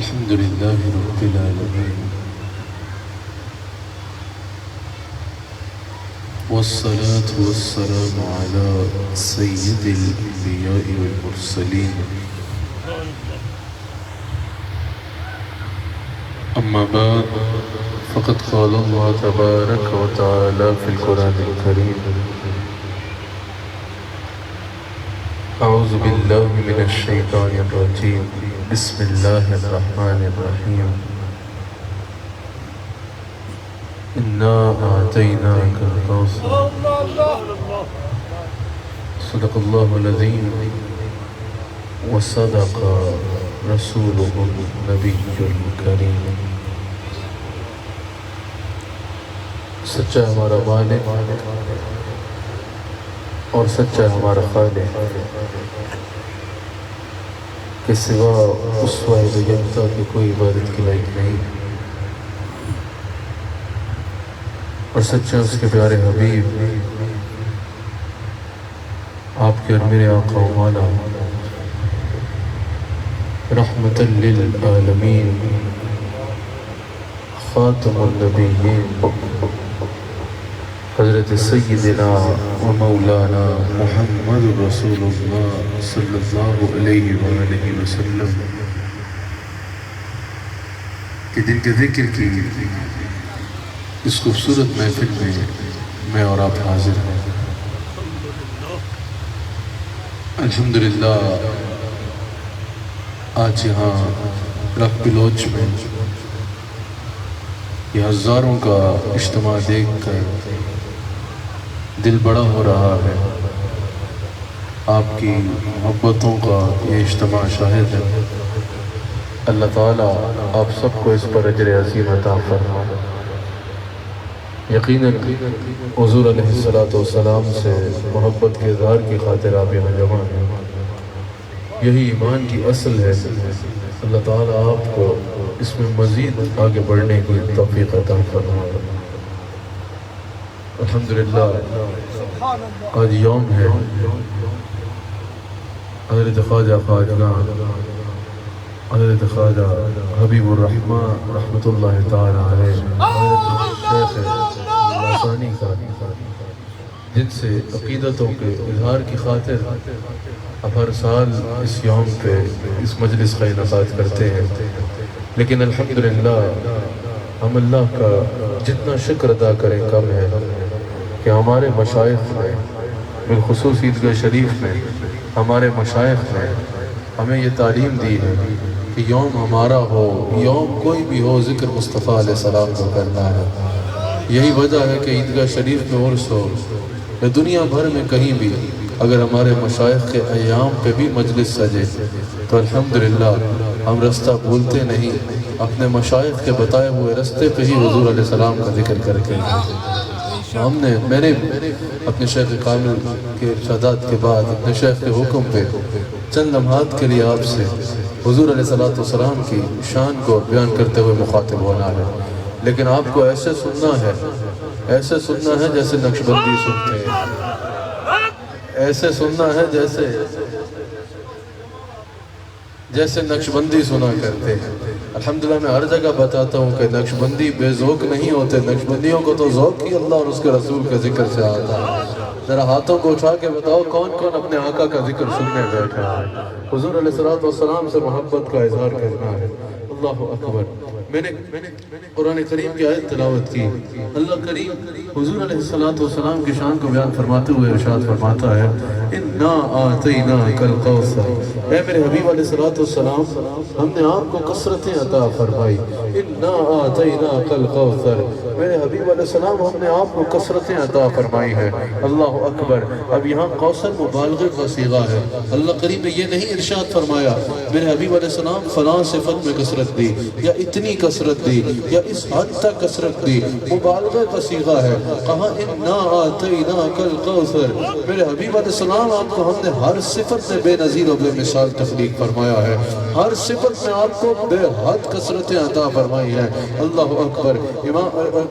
الحمد لله رب العالمين والصلاة والسلام على سيد الأنبياء والمرسلين أما بعد فقد قال الله تبارك وتعالى في القرآن الكريم أعوذ بالله من الشيطان الرجيم بسم الله الرحمن الرحيم إنا أعطيناك الكوثر صدق الله العظيم وصدق رسوله النبي الكريم سچا ہمارا والد اور سچا ہمارا خالق کہ سوا اس واحد یکتا کی کوئی عبادت کی لائق نہیں اور سچا اس کے پیارے حبیب آپ کے اور میرے آقا و مولا رحمت للعالمین خاتم النبیین حضرت سیدنا و مولانا محمد رسول اللہ صلی اللہ علیہ وآلہ وسلم کہ جن کے ذکر کی اس خوبصورت محفل میں اور آپ حاضر ہیں۔ الحمدللہ آج یہاں رق بلوچ میں یہ ہزاروں کا اجتماع دیکھ کر دل بڑا ہو رہا ہے۔ آپ کی محبتوں کا یہ اجتماع شاہد ہے۔ اللہ تعالیٰ آپ سب کو اس پر اجر عظیم عطا فرمائے۔ یقیناً حضور علیہ السلام سے محبت کے اظہار کی خاطر آپ یہاں جمع ہیں۔ یہی ایمان کی اصل ہے۔ اللہ تعالیٰ آپ کو اس میں مزید آگے بڑھنے کی توفیق عطا فرمائے۔ الحمدللہ آج یوم ہے حضرت خواجہ خواجگان حضرت خواجہ حبیب الرحمن رحمۃ اللہ تعالیٰ علیہ حضرت شیخ لاسانی کا جن سے عقیدتوں کے اظہار کی خاطر اب ہر سال اس یوم پہ اس مجلس کا انعقاد کرتے ہیں، لیکن الحمدللہ ہم اللہ کا جتنا شکر ادا کریں کم ہے کہ ہمارے مشائخ نے بالخصوص عیدگاہ شریف میں ہمارے مشائخ نے ہمیں یہ تعلیم دی ہے کہ یوم ہمارا ہو، یوم کوئی بھی ہو، ذکر مصطفیٰ علیہ السلام کو کرنا ہے۔ یہی وجہ ہے کہ عیدگاہ شریف میں عرس ہو یا دنیا بھر میں کہیں بھی اگر ہمارے مشائخ کے ایام پہ بھی مجلس سجے تو الحمدللہ ہم رستہ بھولتے نہیں، اپنے مشائخ کے بتائے ہوئے رستے پہ ہی حضور علیہ السلام کا ذکر کر کے میں نے اپنے شیخ کامل کے ارشادات کے بعد اپنے شیخ کے حکم پہ چند لمحات کے لیے آپ سے حضور علیہ السلام کی شان کو بیان کرتے ہوئے مخاطب ہونا ہے، لیکن آپ کو ایسے سننا ہے جیسے نقشبندی سنتے ہیں، ایسے سننا ہے جیسے نقشبندی سنا کرتے ہیں۔ الحمدللہ میں ہر جگہ بتاتا ہوں کہ نقشبندی بے ذوق نہیں ہوتے، نقشبندیوں کو تو ذوق ہی اللہ اور اس کے رسول کے ذکر سے آتا ہے۔ ذرا ہاتھوں کو اٹھا کے بتاؤ کون کون اپنے آقا کا ذکر سننے بیٹھا ہے، حضور علیہ السلام سے محبت کا اظہار کرنا ہے۔ اللہ اکبر۔ میں نے قرآن کریم کی آیت تلاوت کی، اللہ کریم حضور علیہ السلام کی شان کو بیان فرماتے ہوئے ارشاد فرماتا ہے اِنَّا أَعْطَيْنَاكَ الْكَوْثَرَ، اے میرے حبیب علیہ السلام ہم نے آپ کو کثرتیں عطا فرمائی۔ اِنَّا أَعْطَيْنَاكَ الْكَوْثَرَ، میرے حبیب علیہ السلام ہم نے آپ کو کثرتیں عطا فرمائی ہے۔ اللہ اکبر۔ اب یہاں کوثر مبالغے کا صیغہ ہے۔ اللہ کریم نے یہ نہیں ارشاد فرمایا میرے حبیب علیہ السلام فلاں صفت میں کثرت دی یا اتنی کثرت دی یا اس حد تک کثرت دی، مبالغے کا صیغہ ہے۔ کہا اِنَّا أَعْطَيْنَاكَ الْكَوْثَرَ، میرے حبیب علیہ السلام السلام آپ کو ہم نے ہر صفت میں بے نظیر و بے مثال تخلیق فرمایا ہے، ہر صفت میں آپ کو بے حد کثرتیں عطا فرمائی ہیں۔ اللہ اکبر،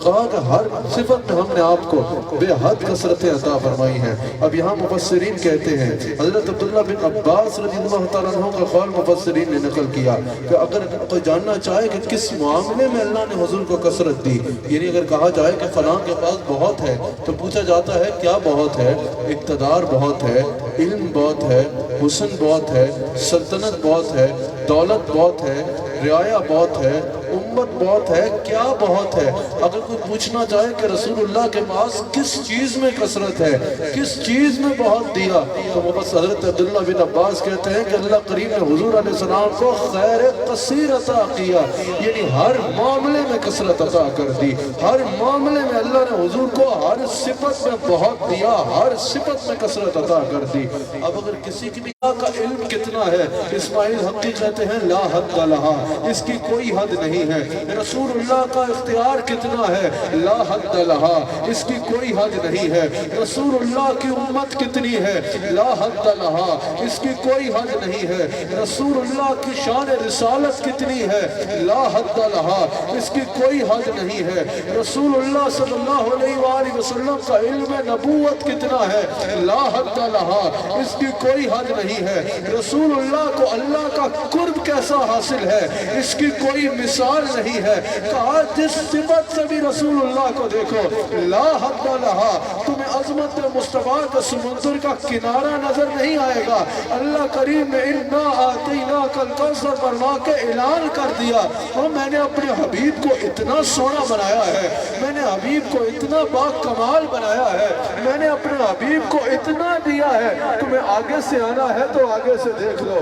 کہا کہ ہر صفت میں ہم نے آپ کو بے حد کثرتیں عطا فرمائی ہیں۔ اب یہاں مفسرین کہتے ہیں، حضرت عبداللہ بن عباس رضی اللہ تعالیٰ عنہ کا قول مفسرین نے نقل کیا کہ اگر کوئی جاننا چاہے کہ کس معاملے میں اللہ نے حضور کو کثرت دی، یعنی اگر کہا جائے کہ فلاں کے پاس بہت ہے تو پوچھا جاتا ہے کیا بہت ہے؟ اقتدار بہت ہے، علم بہت ہے، حسن بہت ہے، سلطنت بہت ہے، دولت بہت ہے، رعایا بہت ہے، امت بہت ہے، کیا بہت ہے؟ اگر کوئی پوچھنا چاہے کہ رسول اللہ کے پاس کس چیز میں کثرت ہے، کس چیز میں بہت دیا، تو حضرت عبداللہ بن عباس کہتے ہیں کہ اللہ کریم نے حضور علیہ السلام کو خیر کثیر عطا کیا، یعنی ہر معاملے میں کثرت عطا کر دی، ہر معاملے میں اللہ نے حضور کو ہر صفت میں بہت دیا، ہر صفت میں کثرت عطا کر دی۔ اب اگر کسی کی بھی کا علم کتنا ہے، اسماعیل حقی کہتے ہیں لا حد لہا، اس کی کوئی حد نہیں ہے۔ رسول اللہ کا اختیار کتنا ہے، لا حد لہا، اس کی کوئی حد نہیں ہے۔ رسول اللہ کی امت کتنی ہے، لا حد لہا، اس کی کوئی حد نہیں ہے۔ رسول اللہ کی شان رسالت کتنی ہے، لا حد لہا، اس کی کوئی حد نہیں ہے۔ رسول اللہ صلی اللہ علیہ وآلہ وسلم کا علم نبوت کتنا ہے، لا حد لہا، اس کی کوئی حد نہیں ہے۔ رسول اللہ کو اللہ کا قرب کیسا حاصل ہے، اس کی کوئی مثال نہیں ہے۔ کہا جس صفت سے بھی رسول اللہ کو دیکھو، لا حد لہا، تمہیں عظمت مصطفیٰ کا سمندر کا کنارہ نظر نہیں آئے گا۔ اللہ کریم نے اِنَّا آتَيْنَاكَ الْكَوْثَرَ فرما کے اعلان کر دیا، اور میں نے اپنے حبیب کو اتنا سونا بنایا ہے، میں نے حبیب کو اتنا با کمال بنایا ہے، میں نے اپنے حبیب کو اتنا دیا ہے۔ تمہیں آگے سے آنا ہے تو آگے سے دیکھ لو،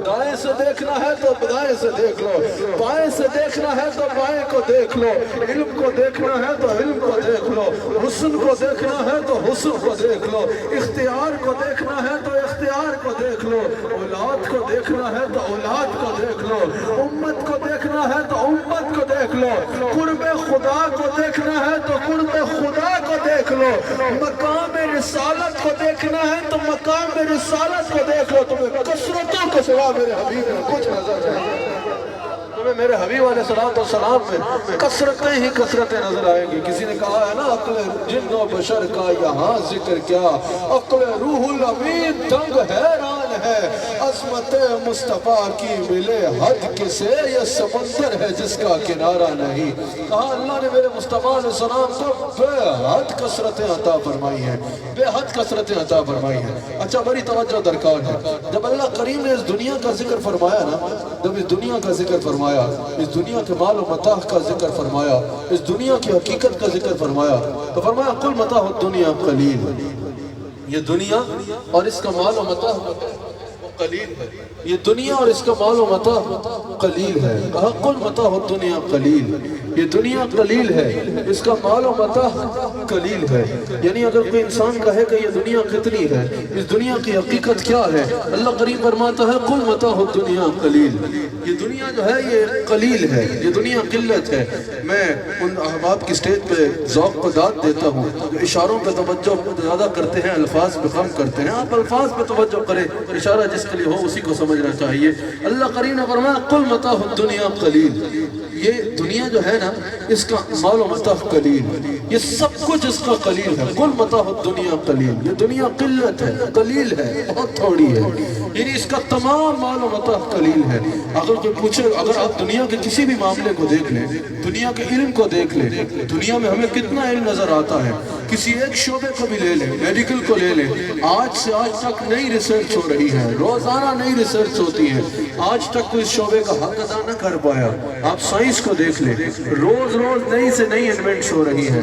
دائیں سے دیکھنا ہے تو دائیں سے دیکھ لو، بائیں سے دیکھنا ہے تو بائیں کو دیکھ لو، علم کو دیکھنا ہے تو علم کو دیکھ لو، حسن کو دیکھنا ہے تو حسن کو دیکھ لو، اختیار کو دیکھنا ہے تو اختیار کو دیکھ لو، اولاد کو دیکھنا ہے تو اولاد کو دیکھ لو، امت کو دیکھنا ہے تو امت کو دیکھ لو، قرب خدا کو دیکھنا ہے تو قرب خدا کو دیکھ لو، مقام رسالت کو دیکھنا ہے تو مقام رسالت کو دیکھ لو۔ تمہیں کثرتوں کو سوا میرے حبیب میں کچھ نظر نہیں، تمہیں میرے حبیب علیہ السلام میں کثرتیں ہی کثرتیں نظر آئیں گی۔ کسی نے کہا ہے نا عقل جن و بشر کا یہاں ذکر کیا، عقل روح الامین دنگ حیران ہے، عظمت مصطفیٰ کی ملے حد کسے، یہ سمندر ہے جس کا کنارہ نہیں۔ کہا اللہ نے میرے مصطفیٰ علیہ السلام کو بے حد کثرتیں عطا فرمائی ہیں، بے حد کثرتیں عطا فرمائی ہیں۔ اچھا بڑی توجہ درکار ہے، جب اللہ کریم نے اس دنیا کا ذکر فرمایا نا، جب اس دنیا کا ذکر فرمایا، اس دنیا کے مال و متاع کا ذکر فرمایا، اس دنیا کی حقیقت کا ذکر فرمایا، تو فرمایا قل متاع الدنیا قلیل، یہ دنیا اور اس کا مال و متاع قلیل ہے، یہ دنیا اور اس کا مال و متاع قلیل ہے۔ کہا قل متاع الدنیا قلیل، یہ دنیا قلیل ہے، اس کا مال و متاع قلیل ہے۔ یعنی اگر کوئی انسان کہے کہ یہ دنیا کتنی ہے، اس دنیا کی حقیقت کیا ہے، اللہ قریب فرماتا ہے قل متاع الدنیا قلیل، یہ دنیا جو ہے یہ قلیل ہے، یہ دنیا قلت ہے۔ میں ان احباب کی سٹیج پہ ذوق کو داد دیتا ہوں جو اشاروں پہ توجہ زیادہ کرتے ہیں، الفاظ پہ کم کرتے ہیں۔ آپ الفاظ پہ توجہ کریں، اشارہ جس کے لیے ہو اسی کو سمجھنا چاہیے۔ اللہ کریم نے فرمایا قل متاع الدنیا قلیل، یہ دنیا جو ہے نا اس کا مال و متاع قلیل، یہ سب کچھ اس کا قلیل ہے۔ قل متاع الدنیا قلیل، یہ دنیا قلت ہے، قلیل ہے، بہت تھوڑی ہے، یعنی اس کا تمام مال و متاع قلیل ہے۔ اگر کوئی پوچھے، اگر آپ دنیا کے کسی بھی معاملے کو دیکھ لیں، دنیا کے علم کو دیکھ لیں، دنیا میں ہمیں کتنا علم نظر آتا ہے، کسی ایک شعبے کو بھی لے لیں، میڈیکل کو لے لیں، آج سے آج تک نئی ریسرچ ہو رہی ہے، روزانہ نئی ریسرچ ہوتی ہے، آج تک کوئی اس شعبے کا حق ادا نہ کر پایا۔ آپ سائنس کو دیکھ لیں، روز روز نئی سے نئی انوینٹس ہو رہی ہیں،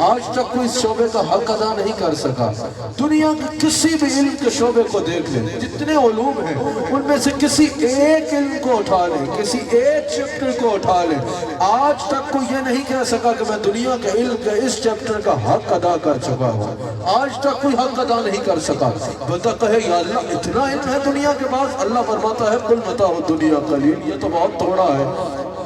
آج تک کوئی اس شعبے کا حق ادا نہیں کر سکا۔ دنیا کے کسی بھی علم کے شعبے کو دیکھ لیں، جتنے علوم ہیں ان میں سے کسی ایک علم کو اٹھا لیں، کسی ایک چیپٹر کو اٹھا لیں، آج تک کوئی یہ نہیں کہہ سکا کہ میں دنیا کے علم کے اس چیپٹر کا حق ادا کر چکا ہوں، آج تک کوئی حق ادا نہیں کر سکا۔ بتا کہے یا اللہ اتنا علم ہے دنیا کے پاس، اللہ فرماتا ہے قل متاع الدنیا قلیل، یہ تو بہت تھوڑا ہے۔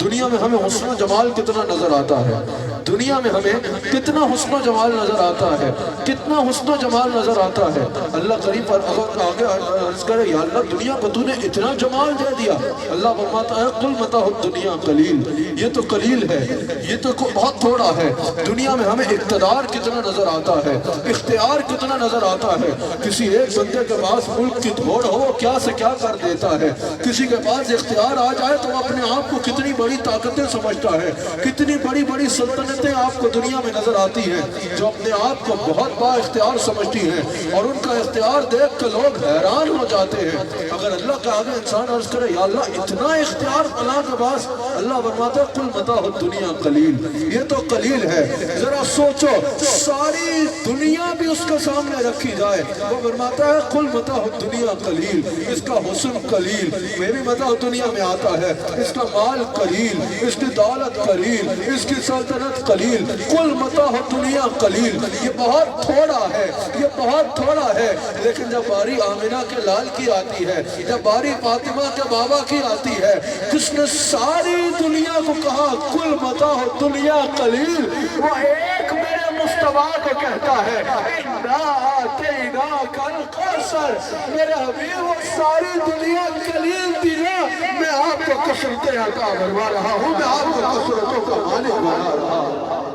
دنیا میں ہمیں حسن و جمال کتنا نظر آتا ہے، دنیا میں ہمیں کتنا حسن و جمال نظر آتا ہے، کتنا حسن و جمال نظر آتا ہے۔ اللہ قریب پر آگے عرض کرے یا اللہ دنیا کو تو نے اتنا جمال دے دیا، اللہ فرماتا ہے قل متاع الدنیا قلیل، یہ تو قلیل ہے، یہ تو بہت تھوڑا ہے۔ دنیا میں ہمیں اقتدار کتنا نظر آتا ہے، اختیار کتنا نظر آتا ہے۔ کسی ایک بندے کے پاس ملک کی دھوڑ ہو وہ کیا سے کیا کر دیتا ہے، کسی کے پاس اختیار آ جائے تو اپنے آپ کو کتنی بڑی طاقتیں سمجھتا ہے، کتنی بڑی بڑی سلطنتیں آپ کو دنیا میں نظر آتی ہیں جو اپنے آپ کو بہت با اختیار سمجھتی ہیں، اور ان کا اختیار دیکھ کے لوگ حیران ہو جاتے ہیں۔ اگر اللہ کے آگے انسان عرض کرے یا اللہ اتنا اختیار فلاں کے پاس، اللہ فرماتا ہے قل متاع الدنیا قلیل، یہ تو قلیل ہے۔ ذرا سوچو ساری دنیا بھی اس کے سامنے رکھی جائے، وہ فرماتا ہے قل متاع الدنیا قلیل، اس کا حسن قلیل، یہ بھی متاع دنیا میں آتا ہے، اس کا مال قلیل، اس کی دولت قلیل، اس کی سلطنت قلیل، قل متاع الدنیا قلیل، یہ بہت تھوڑا ہے، یہ بہت تھوڑا ہے۔ لیکن جب باری آمنہ کے لال کی آتی ہے، جب باری فاطمہ کے بابا کی آتی ہے، جس نے ساری دنیا کو کہا قل متاع الدنیا قلیل، وہ ایک میرے مصطفیٰ کو کہتا ہے اِنَّا آتَيْنَاكَ الْكَوْثَرَ، میرے حبیب وہ ساری دنیا قلیل تھی نا، میں آپ کو کثرتیں عطا فرما رہا ہوں، میں آپ کو کثرتوں کا مالک بنا رہا ہوں۔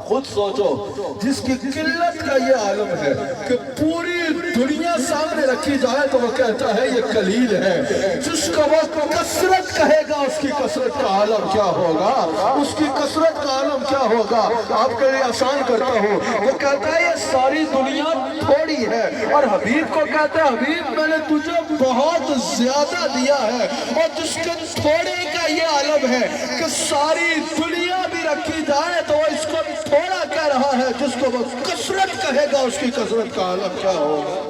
خود سوچو جس کی قلت کا یہ عالم ہے کہ پوری دنیا سامنے رکھی جائے تو وہ کہتا ہے یہ قلیل ہے، جس کا وہ کثرت کہے گا اس کی کثرت کا عالم کیا ہوگا، اس کی کثرت کا عالم کیا ہوگا۔ آپ کے لیے آسان کرتا ہوں، وہ کہتا ہے یہ ساری دنیا تھوڑی ہے، اور حبیب کو کہتا ہے حبیب میں نے تجھے بہت زیادہ دیا ہے، اور جس کے تھوڑے کا یہ عالم ہے کہ ساری دنیا بھی رکھی جائے تو وہ اس کو تھوڑا کہہ رہا ہے، جس کو وہ کثرت کہے گا اس کی کثرت کا عالم کیا ہوگا،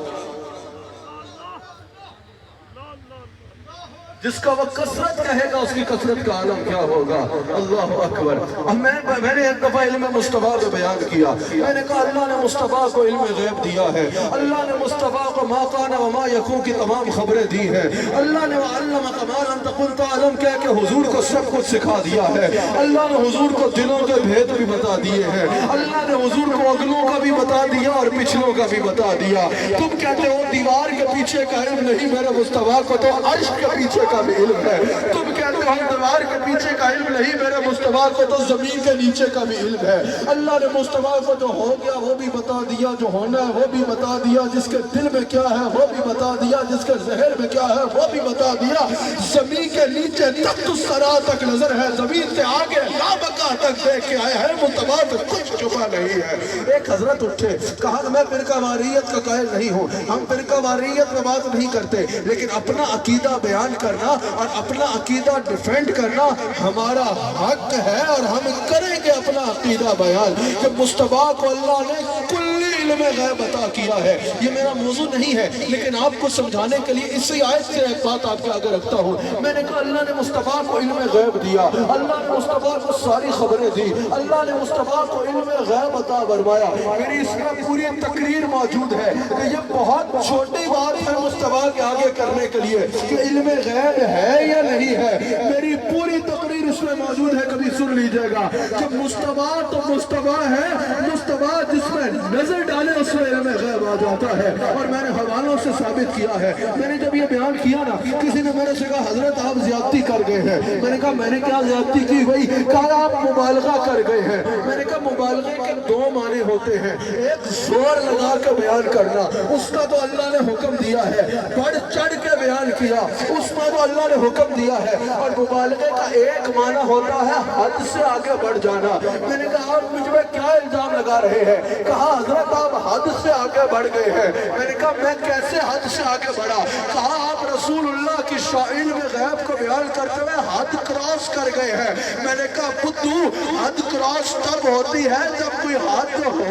جس کا وہ کثرت کہے گا اس کی کثرت کا عالم کیا ہوگا۔ اللہ اکبر۔ اب میں نے ایک دفعہ علم مصطفیٰ کو بیان کیا، میں نے کہا اللہ نے مصطفیٰ کو علم غیب دیا ہے، اللہ نے مصطفیٰ کو ما کان و ما یکون کی تمام خبریں دی ہیں، اللہ نے وَعَلَّمَكَ مَا لَمْ تَكُن تَعْلَمْ کہہ کے حضور کو سب کچھ سکھا دیا ہے، اللہ نے حضور کو دلوں کے بھید بھی بتا دیے ہیں، اللہ نے حضور کو اگلوں کا بھی بتا دیا اور پچھلوں کا بھی بتا دیا۔ تم کہتے ہو دیوار کے پیچھے کا علم نہیں، میرے مصطفیٰ کو تو عرش کے پیچھے کا بھی علم ہے۔ تم کہتے ہو دیوار کے پیچھے کا علم نہیں، میرے مصطفیٰ کو تو زمین کے نیچے کا بھی علم ہے۔ اللہ نے مصطفیٰ کو جو ہو گیا وہ بھی بتا دیا، جو ہونا ہے وہ بھی بتا دیا، جس کے دل میں کیا ہے وہ بھی بتا دیا، جس کے ذہن میں کیا ہے وہ بھی بتا دیا۔ زمین کے نیچے تخت الثری تک نظر ہے، زمین سے آگے لامکان تک دیکھ کے آئے ہیں، مصطفیٰ سے کچھ چھپا نہیں ہے۔ ایک حضرت اٹھے کہا کہ میں فرقہ واریت کا قائل نہیں ہوں، ہم فرقہ واریت میں بات نہیں کرتے، لیکن اپنا عقیدہ بیان کرنا اور اپنا عقیدہ ڈیفینڈ کرنا ہمارا حق ہے، اور ہم کریں گے اپنا عقیدہ بیان کہ مصطفیٰ کو اللہ نے کلی علم غیب عطا کیا ہے۔ یہ میرا موضوع نہیں ہے، لیکن آپ کو سمجھانے کے لیے اسی آیت سے ایک بات آپ کے آگے رکھتا ہوں۔ میں نے کہا اللہ نے مصطفیٰ کو علم غیب دیا، اللہ نے مصطفیٰ کو ساری خبریں دی، اللہ نے مصطفیٰ کو علم غیب عطا فرمایا۔ میری اس میں پوری تقریر موجود ہے کہ یہ بہت چھوٹی بات ہے مصطفیٰ کے آگے کرنے کے لیے کہ علم غیب ہے یا نہیں ہے، میری پوری تقریر اس میں موجود ہے، کبھی سن لیجئے گا کہ مصطفیٰ تو مصطفیٰ ہے، مصطفیٰ جس میں نظر ڈالے اس میں علم غیب آ جاتا ہے، اور میں نے حوالوں سے ثابت کیا ہے۔ میں نے جب یہ بیان کیا نا، کسی نے میرے سے کہا حضرت آپ زیادتی کر گئے ہیں، میں نے کہا میں نے کیا زیادتی کی بھائی، کہا آپ مبالغہ کر گئے ہیں۔ میں نے کہا مبالغے کے دو معنی ہوتے ہیں، ایک زور لگا کے بیان کرنا، اس کا تو اللہ نے حکم دیا ہے، بڑھ چڑھ کے بیان کیا، اس میں تو اللہ نے حکم دیا ہے، اور مبالغے کا ایک معنی ہوتا ہے حد سے آگے بڑھ جانا۔ میں نے کہا آپ مجھ میں کیا الزام لگا رہے ہیں، کہا حضرت آپ حد سے آگے بڑھ گئے ہیں۔ میں نے کہا میں کیسے حد سے آگے بڑھا، کہا آپ رسول اللہ کی علم غیب کو بیان کرتے ہوئے حد کراس کر گئے ہیں۔ میں نے کہا بدھو حد کراس تب ہوتی ہے جب کوئی حد ہو،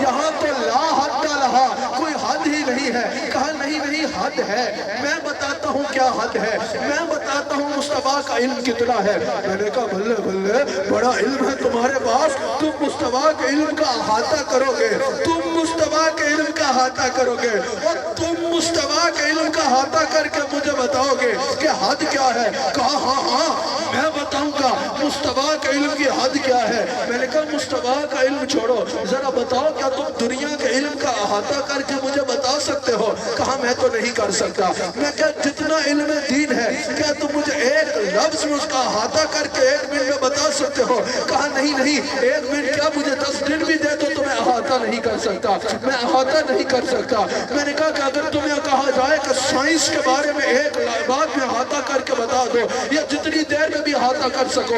یہاں تو لا حد لہا، کوئی حد ہی نہیں ہے۔ کہا نہیں حد ہے، میں بتاتا ہوں کیا حد ہے، میں بتاتا ہوں مصطفیٰ کا علم کتنا ہے۔ میں نے کہا بلے بلے بڑا علم ہے تمہارے پاس، تم مصطفیٰ کے علم کا احاطہ کرو گے، تم مصطفیٰ مصطفیٰ کے علم کا احاطہ کرو گے اور تم مصطفیٰ کے علم کا احاطہ کر کے مجھے بتاؤ گے کہ حد کیا ہے؟ کہا ہاں ہاں میں بتاؤں گا مصطفیٰ کے علم کی حد کیا ہے۔ میں نے کہا مصطفیٰ کا علم چھوڑو، ذرا بتاؤ کیا تم دنیا کے علم کا احاطہ کر کے مجھے بتا سکتے ہو؟ کہا میں تو نہیں کر سکتا۔ میں کہا جتنا علم دین ہے کیا تم مجھے ایک لفظ میں اس کا احاطہ کر کے 1 منٹ میں بتا سکتے ہو؟ کہا نہیں نہیں، 1 منٹ کیا مجھے 10 دن بھی دے تو میں احاطہ نہیں کر سکتا، میں احاطہ نہیں کر سکتا۔ میں نے کہا کہ اگر تمہیں کہا جائے کہ سائنس کے بارے میں ایک بات میں احاطہ کر کے بتا دو یا جتنی دیر میں بھی احاطہ کر سکتے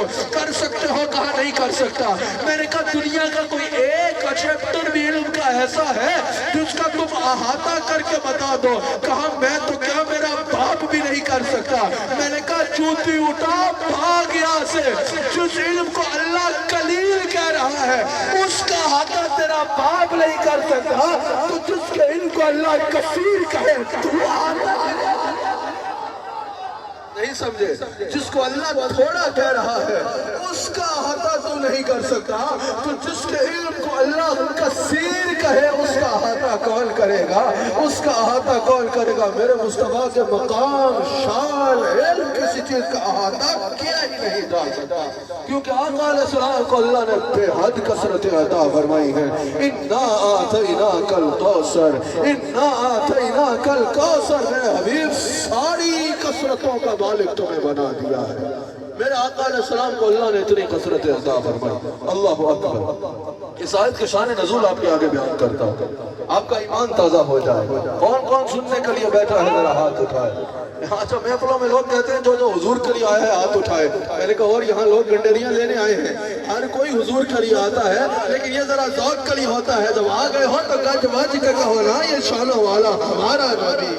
ہو؟ کہا نہیں کر سکتا۔ میں نے کہا دنیا کا کوئی ایک چیپٹر بھی علم کا ایسا ہے جس کا تم احاطہ کر کے بتا دو؟ کہا میں تو کیا میرا باپ بھی نہیں کر سکتا۔ میں نے کہا چوتی اٹھا بھاگ یہاں سے، جس علم کو اللہ کلیل کہہ رہا ہے اس کا احاطہ تیرا باپ نہیں کر سکتا، تو جس کے علم کو اللہ کثیر کہے تو نہیں سمجھے؟ جس کو اللہ تھوڑا کہہ رہا ہے اس کا احاطہ تو نہیں کر سکتا، تو جس کے علم کو اللہ کثیر کہے اس کا احاطہ کون کرے گا؟ اس کا احاطہ کون کرے گا؟ میرے مصطفیٰ کے مقام شان علم کسی چیز کا احاطہ کیا ہی نہیں جا سکتا، کیونکہ آقا علیہ السلام کو اللہ نے بے حد کثرت عطا فرمائی ہے۔ اِنَّا آتَيْنَاكَ الْكَوْثَرَ اِنَّا آتَيْنَاكَ الْكَوْثَرَ میرے حبیب ساری کثرتوں کا مالک تمہیں بنا دیا ہے۔ میرے آقا علیہ السلام کو اللہ نے اتنی کثرت عطا فرمائی۔ اللہ اکبر۔ اس آیت کے شان نزول آپ کے آگے بیان کرتا ہوں، آپ کا ایمان تازہ ہو جائے۔ کون کون سننے کے لیے بیٹھا ہے ذرا ہاتھ اٹھائے۔ اچھا محفلوں میں لوگ کہتے ہیں جو حضور کے لیے آیا ہے ہاتھ اٹھائے۔ میں نے کہا اور یہاں لوگ گنڈریاں لینے آئے ہیں، ہر کوئی حضور کے لیے آتا ہے، لیکن یہ ذرا ذوق کے لیے ہوتا ہے۔ جب آ گئے ہو تو گج بج کے کہو نا یہ شانوں والا ہمارا نبی۔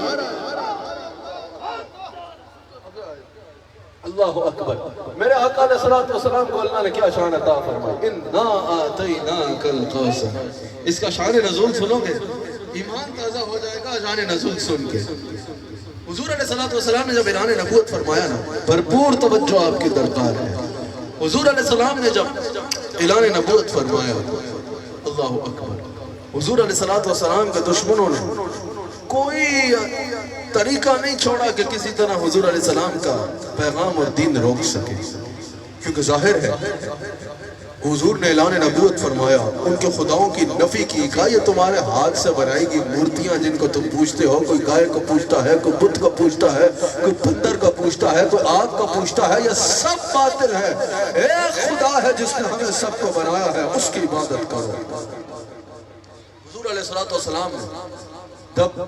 اللہ اکبر۔ میرے آقا علیہ السلام کو اللہ نے کیا شان عطا فرمائی، اِنَّا آتَيْنَاكَ الْكَوْثَرَ۔ اس کا شان نزول سنو گے ایمان تازہ ہو جائے گا شان نزول سن کے۔ حضور علیہ السلام نے جب اعلان نبوت فرمایا نا، بھرپور توجہ آپ کی درکار ہے۔ حضور علیہ السلام نے جب اعلان نبوت فرمایا، اللہ اکبر، حضور علیہ السلام کے دشمنوں نے کوئی طریقہ نہیں چھوڑا کہ کسی طرح حضور علیہ السلام کا پیغام اور دین روک سکے، کیونکہ ظاہر ہے حضور نے اعلان نبوت فرمایا، ان کے خداؤں کی نفی کی، کہا یہ تمہارے ہاتھ سے بنائی گی مورتیاں جن کو تم پوجتے ہو، کوئی گائے کو پوجتا ہے، کوئی بت کو پوجتا ہے، کوئی بندر کو پوجتا ہے، کوئی آگ کو پوجتا ہے، یہ سب باطل ہے۔ ایک خدا ہے جس نے ہمیں سب کو بنایا ہے، اس کی عبادت کرو۔ حضور علیہ السلام نے جب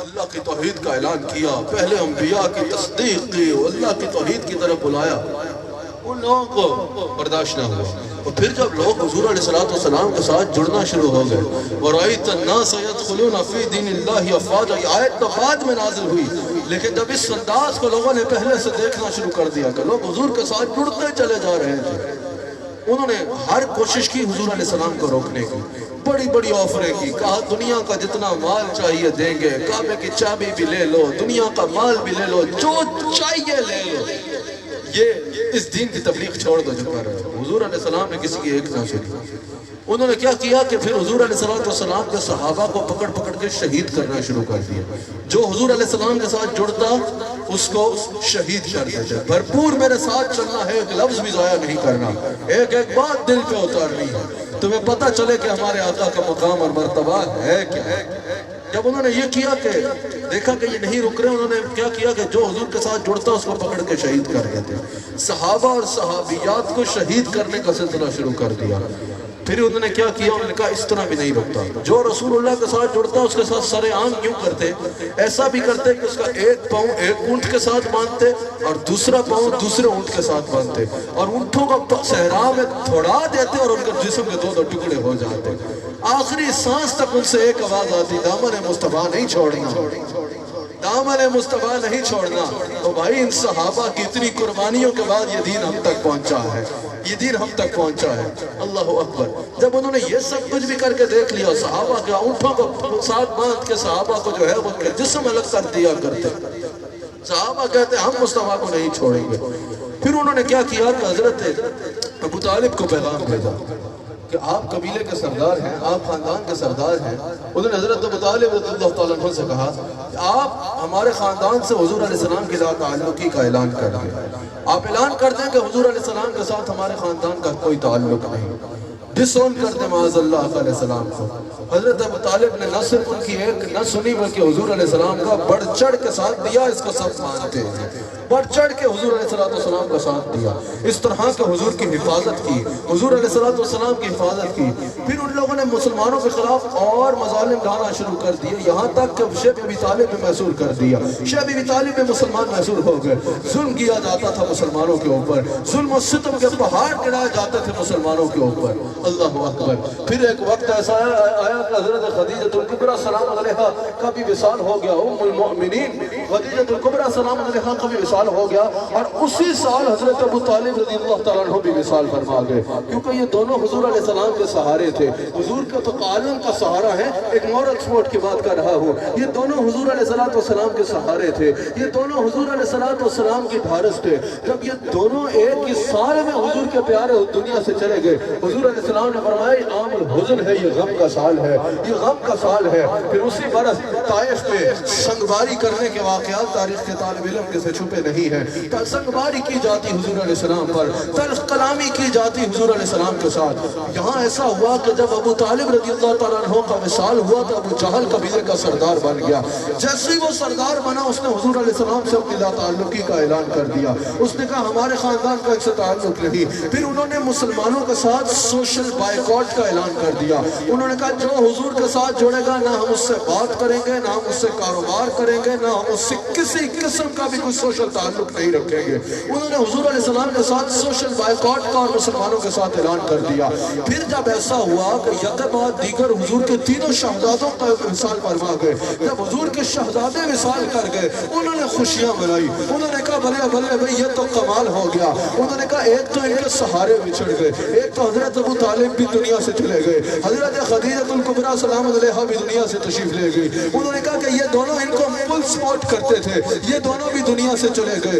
اللہ کی توحید کا اعلان کیا، پہلے انبیاء کی تصدیق کی، اللہ کی توحید کی طرف بلایا، ان لوگوں کو برداشت نہ ہوا۔ اور پھر جب لوگ حضور علیہ السلام کے ساتھ جڑنا شروع ہو گئے، وَرَأَيْتَ النَّاسَ يَدْخُلُونَ فِي دِينِ اللَّهِ أَفْوَاجًا، یہ آیت تو بعد میں نازل ہوئی، لیکن جب اس انداز کو لوگوں نے پہلے سے دیکھنا شروع کر دیا کہ لوگ حضور کے ساتھ جڑتے چلے جا رہے تھے، انہوں نے ہر کوشش کی حضور علیہ السلام کو روکنے کی، بڑی بڑی آفریں کی، کہا دنیا کا جتنا مال چاہیے دیں گے، کعبے کی چابی بھی لے لو، دنیا کا مال بھی لے لو، جو چاہیے لے لو، یہ اس دین کی تبلیغ چھوڑ دو جو کر رہے ہو۔ حضور علیہ السلام نے کسی کی ایک نہ سنی۔ انہوں نے کیا کیا کہ پھر حضور علیہ السلام کے صحابہ کو پکڑ پکڑ کے شہید کرنا شروع کر دیا، جو حضور علیہ السلام کے ساتھ جڑتا اس کو شہید کر دیتے۔ بھرپور میرے ساتھ چلنا ہے، ایک لفظ بھی ضائع نہیں کرنا، ایک ایک بات دل پہ اتارنی ہے، تمہیں پتہ چلے کہ ہمارے آقا کا مقام اور مرتبہ ہے کیا۔ جب انہوں نے یہ کیا کہ دیکھا کہ یہ نہیں رک رہے، انہوں نے کیا کیا کہ جو حضور کے ساتھ جڑتا اس کو پکڑ کے شہید کر دیتے، صحابہ اور صحابیات کو شہید کرنے کا سلسلہ شروع کر دیا۔ پھر انہوں نے کیا کیا، انہوں نے کہا اس طرح بھی نہیں رکتا، جو رسول اللہ کے ساتھ جڑتا اس کے ساتھ سر عام کیوں کرتے، ایسا بھی کرتے کہ اس کا ایک پاؤں ایک اونٹ کے ساتھ باندھتے اور دوسرا پاؤں دوسرے اونٹ کے ساتھ باندھتے، اور اونٹوں کو صحرا میں تھوڑا دیتے اور ان کے جسم کے دو ٹکڑے ہو جاتے۔ آخری سانس تک ان سے ایک آواز آتی، دامن مصطفیٰ نہیں چھوڑنا، دامن مصطفیٰ نہیں چھوڑنا۔ تو بھائی ان صحابہ کی اتنی قربانیوں کے بعد یہ دین ہم تک پہنچا ہے، یہ دین ہم تک پہنچا ہے۔ اللہ اکبر۔ جب انہوں نے یہ سب کچھ بھی کر کے دیکھ لیا، صحابہ کے اونٹوں کو ساتھ باندھ کے صحابہ کو جو ہے وہ جسم الگ کر دیا کرتے، صحابہ کہتے ہم مصطفیٰ کو نہیں چھوڑیں گے۔ پھر انہوں نے کیا کیا کہ حضرت ابو طالب کو پیغام بھیجا کہ آپ قبیلے کے سردار ہیں، آپ خاندان کے سردار ہیں. انہوں نے حضرت ابو طالب رضی اللہ تعالیٰ عنہ سے کہا کہ آپ ہمارے خاندان سے حضور علیہ السلام کی ذات تعلقی کا اعلان کر دیں. آپ اعلان کر دیں کہ حضور علیہ السلام کے ساتھ ہمارے خاندان کا کوئی تعلق نہیں. ڈس اون کر دیں معاذ اللہ علیہ السلام کو. حضرت ابو طالب نے نہ صرف ان کی ایک نہ سنی بلکہ حضور علیہ السلام کا بڑھ چڑھ کے ساتھ دیا. اس کو سب مانتے ہیں. بڑھ چڑھ کے حضور علیہ السلام کا ساتھ دیا. اس طرح کے حضور کی حفاظت کی، حضور علیہ السلام کی حفاظت کی. پھر ان لوگوں نے مسلمانوں کے خلاف اور مظالم ڈھانا شروع کر دیے، یہاں تک کہ شیخ ابی طالب میں محصور کر دیا. شیخ ابی طالب میں مسلمان محصور ہو گئے. ظلم کیا جاتا تھا مسلمانوں کے اوپر، ظلم و ستم کے پہاڑ گرائے جاتے تھے مسلمانوں کے اوپر. اللہ اکبر. پھر ایک وقت ایسا آیا کہ حضرت خدیجہ الکبریٰ سلام علیہا کا بھی وصال ہو گیا. ام المؤمنین خدیجہ الکبریٰ سلام علیہا کا بھی وصال ہو گیا، اور اسی سال حضرت ابو طالب رضی اللہ تعالیٰ عنہ بھی وصال فرما گئے. کیونکہ یہ دونوں حضور علیہ السلام کے سہارے تھے. حضور کا تو عالم کا سہارا ہے. ایک مورل سپورٹ کی بات کر رہا ہوں. یہ دونوں حضور علیہ السلام کے سہارے تھے. یہ دونوں حضور علیہ السلام کی ڈھارس تھے. جب یہ دونوں ایک ہی سال میں حضور کے پیارے دنیا سے چلے گئے، حضور علیہ السلام نے فرمایا عام الحزن ہے، یہ غم کا سال ہے، یہ غم کا سال ہے. پھر اسی برس طائف میں سنگباری کرنے کے واقعات تاریخ کے طالب علم کے سے چھپے نہیں ہیں. سنگباری کی جاتی حضور علیہ السلام پر، تلخ کلامی کی جاتی حضور علیہ السلام کے ساتھ. یہاں ایسا ہوا کہ جب ابو طالب رضی اللہ تعالیٰ عنہ کا وصال ہوا تو ابو جہل قبیلے کا سردار بن گیا. جیسے ہی وہ سردار بنا، اس نے حضور علیہ السلام سے اپنی لا تعلقی کا اعلان کر دیا. اس نے کہا ہمارے خاندان کا ایک سے تعلق نہیں. پھر انہوں نے مسلمانوں کے ساتھ سوشل بائیکاٹ کا اعلان کر دیا. انہوں نے کہا جو حضور کے ساتھ جڑے گا نہ ہم اس سے بات کریں گے، نہ ہم اس سے کاروبار کریں گے، نہ ہم اس سے کسی قسم کا بھی کوئی سوشل تعلق نہیں رکھیں گے. انہوں نے حضور علیہ السلام کے ساتھ سوشل بائیکاٹ کا اور مسلمانوں کے ساتھ اعلان کر دیا. پھر جب ایسا ہوا کہ یک بعد دیگر حضور کے تینوں شہزادوں کا وصال فرما گئے. جب حضور کے شہزادے وصال کر گئے، انہوں نے خوشیاں منائی. انہوں نے کہا بھلے بھلے بھئی یہ تو کمال ہو گیا. انہوں نے کہا ایک تو ان کے سہارے بچھڑ گئے، ایک تو حضرت ابو طالب بھی دنیا سے چلے گئے، حضرت خدیجہ الکبریٰ سلام علیہا بھی دنیا سے تشریف لے گئی. انہوں نے کہا کہ یہ دونوں ان کو فل سپورٹ کرتے تھے، یہ دونوں بھی دنیا سے چلے گئے.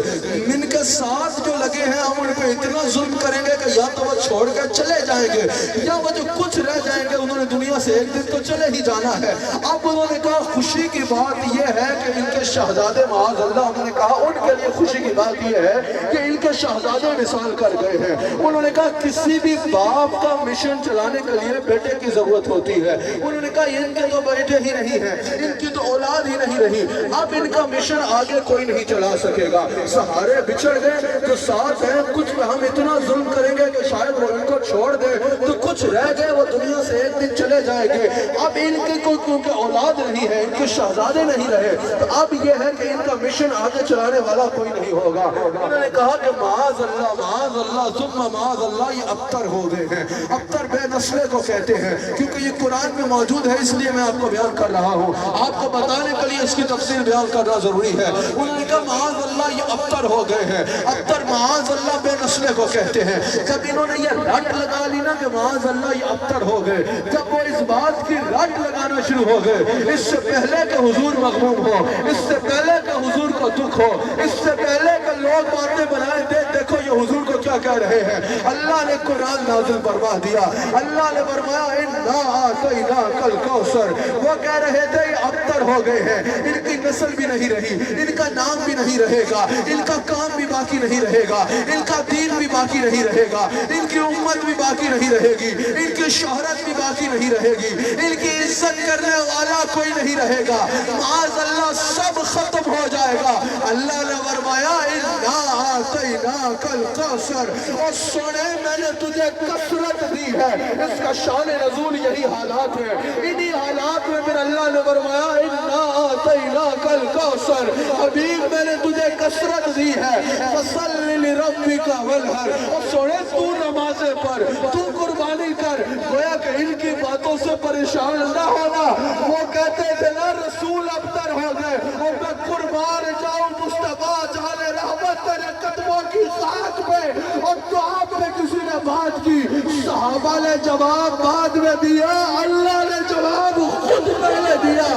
ان کے ساتھ جو لگے ہیں ہم ان پہ اتنا ظلم کریں گے کہ یا تو وہ چھوڑ کے چلے جائیں گے یا وہ جو کچھ رہ جائیں گے. انہوں نے دنیا سے ایک دن تو چلے ہی جانا ہے. اب انہوں نے کہا خوشی کی بات یہ ہے کہ ان کے شہزادے معاذ اللہ، انہوں نے کہا ان کے لیے خوشی کی بات یہ ہے کہ ان کے شہزادے وصال کر گئے ہیں. انہوں نے کہا کسی بھی باپ کا مشن چلانے کے لیے بیٹے کی ضرورت ہوتی ہے. انہوں نے کہا ان کے تو بیٹے ہی نہیں ہیں، ان کی تو اولاد ہی نہیں رہی، اب ان کا مشن آگے کوئی نہیں چلا سکے گا. سہارے بچھڑ گئے، جو ساتھ ہیں کچھ پہ ہم اتنا ظلم کریں گے کہ شاید وہ ان کو چھوڑ دے، تو کچھ رہ گئے وہ دنیا سے ایک دن چلے جائیں گے. اب ان کے کوئی کیونکہ اولاد نہیں ہے، ان کے شہزادے نہیں رہے، تو اب یہ ہے کہ ان کا مشن آگے چلانے والا کوئی نہیں ہوگا. انہوں نے کہا کہ معاذ اللہ ثم معاذ اللہ، یہ ابتر ہو گئے ہیں. ابتر بے نسلے کو کہتے ہیں کیونکہ یہ قرآن میں موجود ہے، اس لیے میں آپ کو بیان کر رہا ہوں. آپ کو بتانے کے لیے اس کی تفصیل بیان کرنا ضروری ہے. انہوں نے کہا معاذ اللہ یہ ابتر ہو گئے ہیں. ابتر معاذ اللہ بے نسلے کو کہتے ہیں. جب انہوں نے یہ رٹ لگا لی نا کہ معاذ اللہ یہ ابتر ہو گئے، جب وہ اس بات کی رٹ لگانا شروع ہو گئے، اس سے پہلے کہ حضور مغموم ہو، اس سے پہلے کہ حضور کو دکھ ہو، اس سے پہلے کہ لوگ باتیں بنائے دیکھو یہ حضور کو کیا کہہ رہے ہیں. اللہ نے قرآن نازل فرما دیا. اللہ نے فرمایا انا اعطیناک الکوثر. وہ کہہ رہے تھے یہ ابتر ہو گئے ہیں، ان کی نسل بھی نہیں رہی، ان کا نام بھی نہیں رہے گا، ان کا کام بھی باقی نہیں رہے گا، ان کا دین بھی باقی نہیں رہے گا، ان کی امت بھی باقی نہیں رہے گی، ان کی شہرت بھی باقی نہیں رہے گی، ان کی عزت کرنے والا کوئی نہیں رہے گا. معاذ اللہ سب ختم ہو جائے گا. اللہ نے فرمایا انا اعطیناک الکوثر، اور سنے میں نے تجھے کثرت دی ہے. اس کا شان نزول یہی حالات ہے. انہی حالات میں پھر اللہ نے فرمایا انا اعطیناک الکوثر، حبیب میں نے تجھے کثرت دی ہے. فصل لربک وانحر، اور سنے تو نمازیں پڑھ، تو قربانی کر. گویا کہ ان کی باتوں سے پریشان نہ ہونا. وہ کہتے تھے نا رسول ابتر ہو گئے، اور میں قربان جاؤں مصطفیٰ جان رحمت تیرے قدموں کی خاک پہ. اور تو آپ نے کسی نے بات کی، صحابہ نے جواب بعد میں دیا، اللہ نے جواب خود پہلے دیا.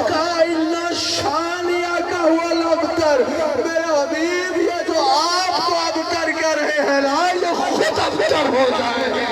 کہا اِنَّ شَانِئَكَ هُوَ الْأَبْتَرُ، میرے حبیب یہ جو آپ کو ابتر کر رہے ہیں نا یہ خود ابتر ہو جائے.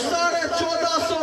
1450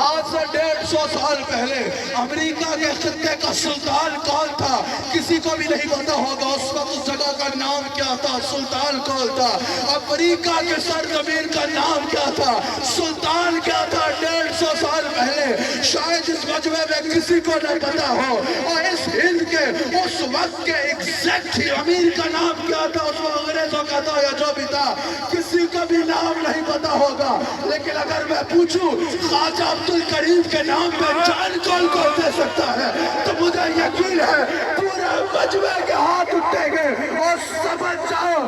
آج سے 150 سال پہلے امریکہ کے خطے کا سلطان کون تھا؟ کسی کو بھی نہیں پتا ہوگا اس وقت اس جگہ کا نام کیا تھا، سلطان کون تھا؟ امریکہ کے سرزمین کا نام کیا تھا، سلطان کیا تھا 150 سال پہلے؟ شاید اس مجمع میں کسی کو نہ پتا ہو، اور اس ہند کے اس وقت کے ایگزیکٹ امیر کا نام کیا تھا، اس وقت انگریزوں کا تھا یا جو بھی تھا، کسی کا بھی نام نہیں پتا ہوگا۔ لیکن اگر میں پوچھوں خواجہ عبدالکریم کے نام پہ جان کون دے سکتا ہے، تو مجھے یقین ہے پورا مجمع کے ہاتھ اٹھیں گے اور سمجھ جاؤ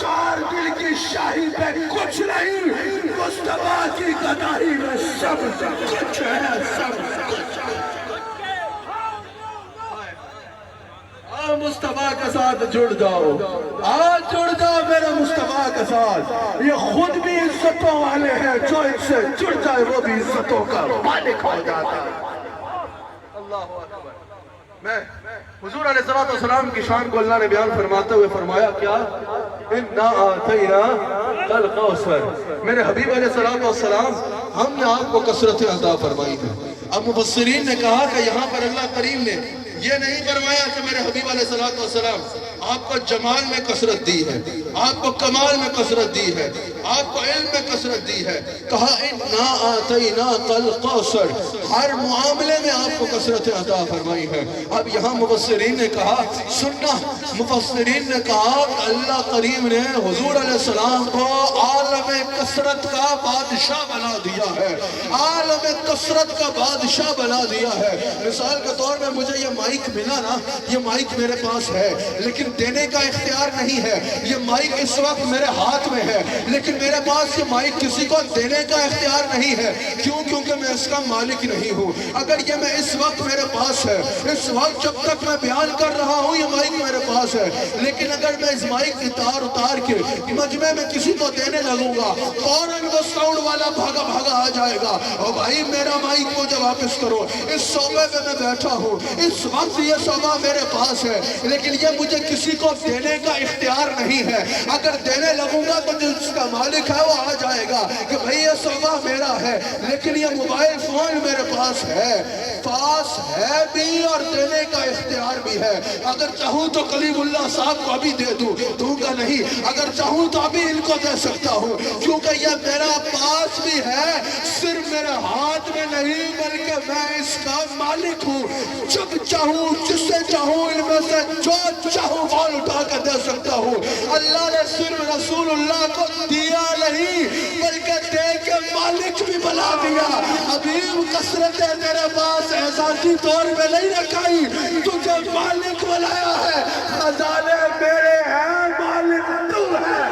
4 دل کی شاہی پہ کچھ نہیں، مصطفیٰ کی گدائی میں سب کچھ ہے، سب کچھ ہے۔ آؤ مصطفیٰ کے ساتھ جڑ جاؤ، آج جڑ جاؤ میرے مصطفیٰ کے ساتھ۔ یہ خود بھی عزتوں والے ہیں، جو ان سے جڑ جائے وہ بھی عزتوں کا مالک ہو جاتا ہے۔ اللہ اکبر۔ میں حضور علیہ السلام کی شان کو اللہ نے بیان فرماتے ہوئے فرمایا کیا؟ اِنَّا آتَيْنَا الْقَوْثَرَ۔ میرے حبیب علیہ السلام ہم نے آپ کو کثرت عطا فرمائی ہے۔ اب مفسرین نے کہا کہ یہاں پر اللہ کریم نے یہ نہیں فرمایا کہ میرے حبیب علیہ السلام آپ کو جمال میں کثرت دی ہے، آپ کو کمال میں کثرت دی ہے، آپ کو علم میں کثرت دی ہے۔ کہا اِنَّا آتَيْنَاكَ الْقَوْثَرَ، ہر معاملے میں آپ کو کثرت عطا فرمائی ہے۔ اب یہاں مفسرین نے کہا سننا، مفسرین نے کہا کہ اللہ کریم نے حضور علیہ السلام کو عالم کثرت کا بادشاہ بنا دیا ہے، عالم کثرت کا بادشاہ بنا دیا ہے۔ مثال کے طور میں مجھے یہ مائک ملا نا، یہ مائک میرے پاس ہے لیکن دینے کا اختیار نہیں ہے، یہ مائک اس وقت میرے ہاتھ میں ہے لیکن میرے پاس یہ مائک کسی کو دینے کا اختیار نہیں ہے۔ کیوں؟ کیونکہ میں اس کا مالک نہیں ہوں۔ اگر یہ میں اس وقت میرے پاس ہے، اس وقت جب تک میں بیان کر رہا ہوں یہ مائک میرے پاس ہے، لیکن اگر میں اس مائک اتار کے مجمع میں کسی کو دینے لگوں گا، فوراً وہ ساؤنڈ والا بھاگا بھاگا آ جائے گا، اور بھائی میرا مائک مجھے واپس کرو۔ اس صوبے میں میں بیٹھا ہوں، اس وقت یہ صوبہ میرے پاس ہے لیکن یہ مجھے کسی کو دینے کا اختیار نہیں ہے۔ اگر دینے لگوں گا تو جس کا مالک ہے وہ آ جائے گا کہ بھئی یہ صوبہ میرا ہے، لیکن یہ موبائل فون میرے پاس ہے بھی اور دینے کا اختیار بھی ہے۔ اگر چاہوں تو کلیم اللہ صاحب کو ابھی دے دوں گا نہیں، اگر چاہوں تو ابھی ان کو دے سکتا ہوں، کیونکہ یہ میرا پاس بھی ہے، صرف میرے ہاتھ میں نہیں بلکہ میں اس کا مالک ہوں۔ جب چاہوں جس سے چاہوں ان میں سے جو چاہوں بال اٹھا کر دے سکتا ہوں۔ اللہ نے صرف رسول اللہ کو دیا نہیں بلکہ دے کے مالک بھی بنا دیا۔ حبیب کثرتیں تیرے پاس احساسی طور پہ نہیں رکھائی، تجھے مالک بنایا ہے۔ خزانے میرے ہیں، مالک تو ہے،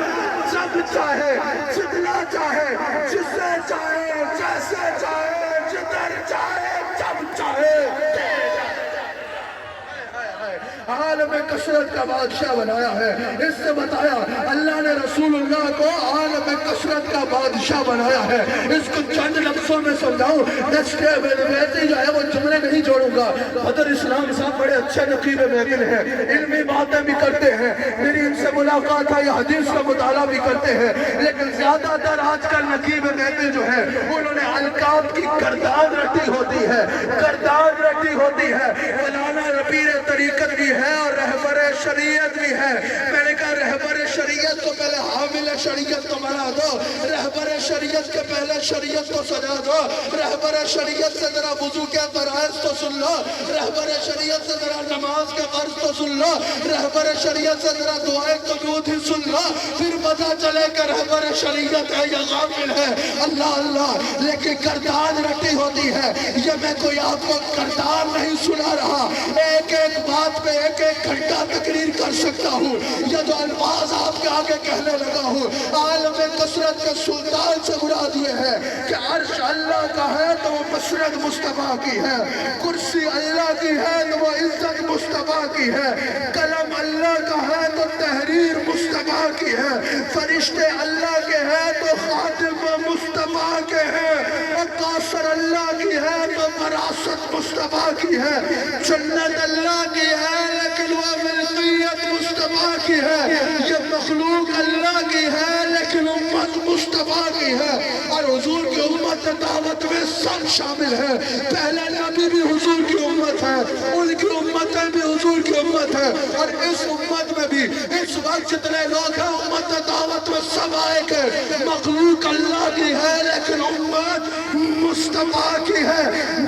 جب چاہے جتنا چاہے جسے چاہے جیسے چاہے جدھر چاہے جب چاہے عالم کثرت کا بادشاہ بنایا ہے۔ اس سے بتایا اللہ نے رسول اللہ کو عالم کثرت کا بادشاہ بنایا ہے۔ اس کو چند لفظوں میں سمجھاؤں، بیٹی جو ہے وہ جملے نہیں جوڑوں گا۔ بدر اسلام صاحب بڑے اچھے نقیب محفل ہیں، علمی باتیں بھی کرتے ہیں، میری ان سے ملاقات ہے، یہ حدیث کا مطالعہ بھی کرتے ہیں، لیکن زیادہ تر آج کل نقیب محفل جو ہے انہوں نے القاب کی گردان رٹی ہوتی ہے، مولانا ربیر طریقت بھی ہے اور رہبر شریعت بھی ہے۔ میں نے کہا رہبر شریعت کو پہلے حامل شریعت کو بنا دو، رہبر شریعت کے پہلے شریعت کو سجا دو، رہبر شریعت سے ذرا وضو کے فرائض تو سن لو، رہبر شریعت سے ذرا نماز کے فرض تو سن لو، رہبر شریعت سے ذرا دعائیں قنوت ہی سن لو، پھر پتہ چلے کہ رہبر شریعت ہے یا غافل ہے۔ اللہ اللہ، لیکن گردان رٹی ہوتی ہے۔ یہ میں کوئی آپ کو گردان نہیں سنا رہا، ایک ایک بات پہ ایک ایک گھنٹہ تقریر کر سکتا ہوں۔ یہ جو الفاظ آپ کے آگے کہنے لگا ہوں عالم کثرت کے سلطان سے مراد یہ ہے کہ عرش اللہ کا ہے تو وہ مسرت مصطفیٰ کی ہے، کرسی اللہ کی ہے تو وہ عزت مصطفیٰ کی ہے، قلم اللہ کا ہے تو تحریر مصطفیٰ کی ہے، فرشتے اللہ کے ہیں تو خاتم مصطفیٰ کے ہیں، اور کوثر اللہ کی ہے تو وراثت مصطفیٰ کی ہے، جنت اللہ کی ہے لیکن وہ ملکیت مصطفیٰ کی ہے، یہ مخلوق اللہ کی ہے لیکن امت مصطفیٰ کی ہے، اور حضور کی امت امت دعوت میں سب شامل ہے. پہلے نبی بھی حضور کی امت ہے, ان کی امتیں بھی حضور کی امت ہے, اور اس امت میں بھی اس وقت جتنے لوگ ہیں امت دعوت میں سب آئے گے. مخلوق اللہ کی ہے لیکن امت مصطفیٰ کی ہے.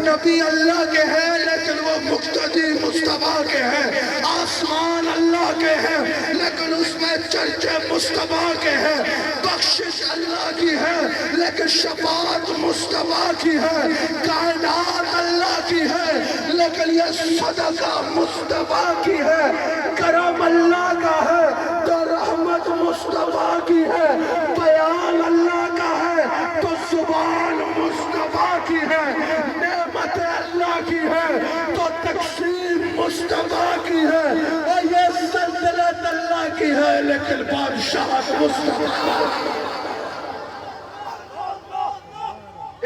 نبی اللہ کے ہیں لیکن وہ مقتدی مصطفیٰ کے ہیں. آسمان اللہ کے ہیں لیکن اس میں چرچے مصطفیٰ کے ہیں. بخشش اللہ کی ہے لیکن شفاعت مصطفیٰ کی ہے. کائنات اللہ کی ہے لیکن یہ صدقہ مصطفیٰ کی ہے. کرم اللہ کا ہے تو رحمت مصطفیٰ کی ہے. بیان اللہ کا ہے تو زبان مصطفیٰ کی ہے. نعمت اللہ کی ہے تو تقسیم مصطفیٰ کی ہے. اور یہ سلطنت اللہ کی ہے لیکن بادشاہت مصطفیٰ کی ہے.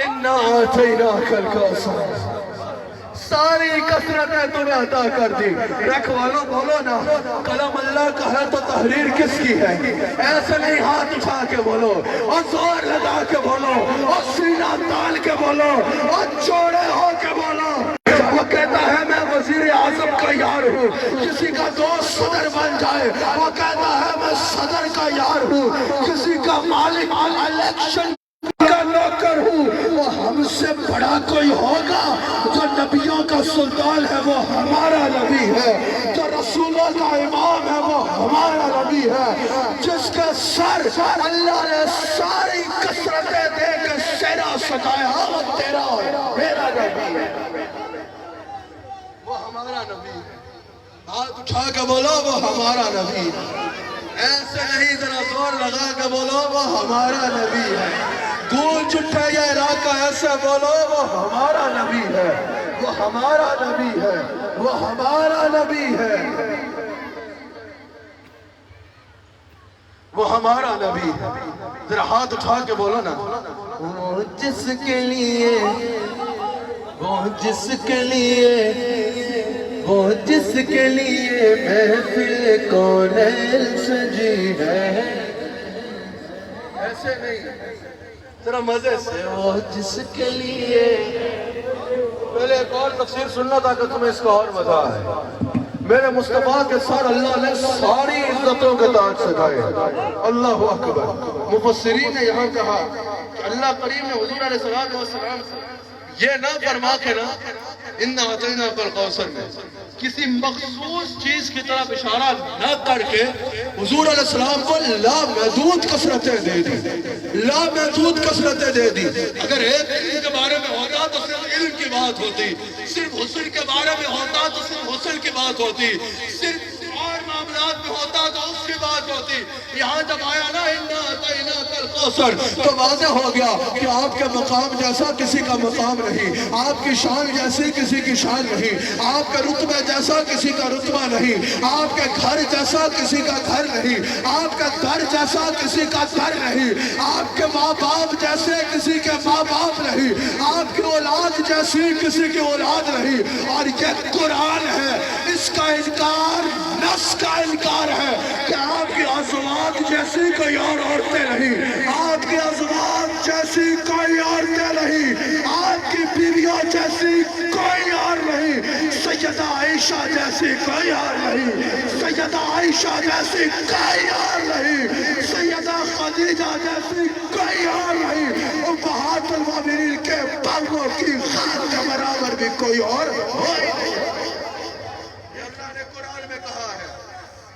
اِنَّا آتَيْنَاكَ الْكَوْثَرَ. ساری کثرتیں تمہیں عطا کر دی. رکھ والوں بولو نا, کلام اللہ کا ہے تو تحریر کس کی ہے؟ ایسے نہیں ہاتھ اٹھا کے بولو اور زور لگا کے بولو اور سینہ تان کے بولو اور چوڑے ہو کے بولو. وہ کہتا ہے میں وزیر اعظم کا یار ہوں, کسی کا دوست صدر بن جائے. وہ کہتا ہے میں صدر کا یار ہوں, کسی کا مالک الیکشن کا نوکر ہوں. وہ ہم سے بڑا کوئی ہوگا جو نبیوں کا سلطان ہے وہ ہمارا نبی ہے. جو رسولوں کا امام ہے وہ ہمارا نبی ہے. جس کے سر اللہ نے ساری کثرتیں دے کے سیرا سجایا وہ تیرا میرا نبی ہے. وہ ہمارا نبی ہے. ہاتھ اٹھا کے بولو وہ ہمارا نبی ہے. ایسے نہیں, ذرا زور لگا کے بولو وہ ہمارا نبی ہے. گونج اٹھے یہ علاقہ, ایسے بولو وہ ہمارا نبی ہے. وہ ہمارا نبی ہے. وہ ہمارا نبی ہے. وہ ہمارا نبی ہے. ذرا ہاتھ اٹھا کے بولو نا, وہ جس کے لیے, وہ جس کے لیے, وہ جس کے لیے محفل کونین سجی ہے. ایسے نہیں, ذرا مزے سے. وہ جس کے لیے, پہلے ایک اور تفسیر سننا تھا کہ تمہیں اس کا اور مزہ ہے. میرے مصطفیٰ کے ساتھ اللہ نے ساری عزتوں کے تاج سجائے. اللہ اکبر. مفسرین نے یہاں کہا کہ اللہ کریم نے حضور علیہ السلام سے یہ نہ فرما کے نا اِنَّا أَعْطَيْنَاكَ الْكَوْثَرَ میں کسی مخصوص چیز کی طرف اشارہ نہ کر کے حضور علیہ السلام کو لامحدود کثرتیں دے دی. لامحدود کثرتیں دے دی. اگر ایک علم کے بارے میں ہوتا تو صرف علم کی بات ہوتی, صرف حسن کے بارے میں ہوتا تو صرف حسن کی بات ہوتی, صرف اور معاملات میں ہوتا تو اس کی بات ہوتی. یہاں جب آیا نا اِنَّا أَعْطَيْنَاكَ الْكَوْثَرَ تو واضح ہو گیا کہ آپ کے مقام جیسا کسی کا مقام نہیں, آپ کی شان جیسی کسی کی شان نہیں, آپ کے رتبے جیسا کسی کا رتبہ نہیں, آپ کے گھر جیسا کسی کا گھر نہیں, آپ کے در جیسا کسی کا در نہیں, آپ کے ماں باپ جیسے کسی کے ماں باپ نہیں, آپ کی اولاد جیسی کسی کی اولاد نہیں. اور یہ قرآن ہے, اس کا انکار نص کا انکار ہے کہ آپ کی ازواج جیسی کوئی اور عورتیں نہیں, آپ کی ازواج جیسی کوئی عورتیں نہیں, آپ کی بیویوں جیسی کوئی اور نہیں, سیدہ عائشہ جیسی کوئی اور نہیں, سیدہ عائشہ جیسی کوئی اور نہیں, سیدہ خدیجہ جیسی کوئی اور نہیں, امہات المومنین کے پاؤں کی خان کے برابر بھی کوئی اور نہیں. یہ اللہ نے قرآن میں کہا ہے,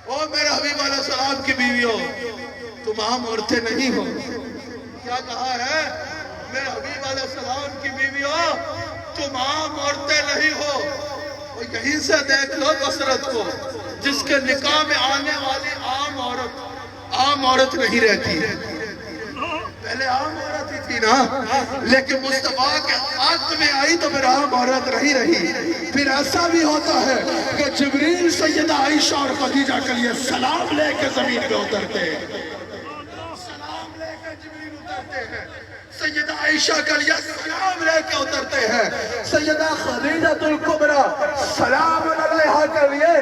او میرے حبیب علیہ السلام کی بیویوں تم عام عورتیں نہیں ہو. کیا کہا ہے؟ میرے حبیب علیہ السلام کی بیویوں تم عام عورتیں نہیں ہو. اور یہیں سے دیکھ لو کثرت کو, جس کے نکاح میں آنے والی عام عورت نہیں رہتی. پہلے عام عورت ہی تھی نا, لیکن مصطفیٰ کے عقد میں آئی تو پھر عام عورت نہیں رہی. پھر ایسا بھی ہوتا ہے کہ جبریل سیدہ عائشہ اور خدیجہ کے لیے سلام لے کے زمین پہ اترتے ہیں, سلام لے کے جبریل اترتے ہیں, سیدہ عائشہ کے لیے سلام لے کے اترتے ہیں, سیدہ خدیجہ الکبریٰ سلام علیہا کے لیے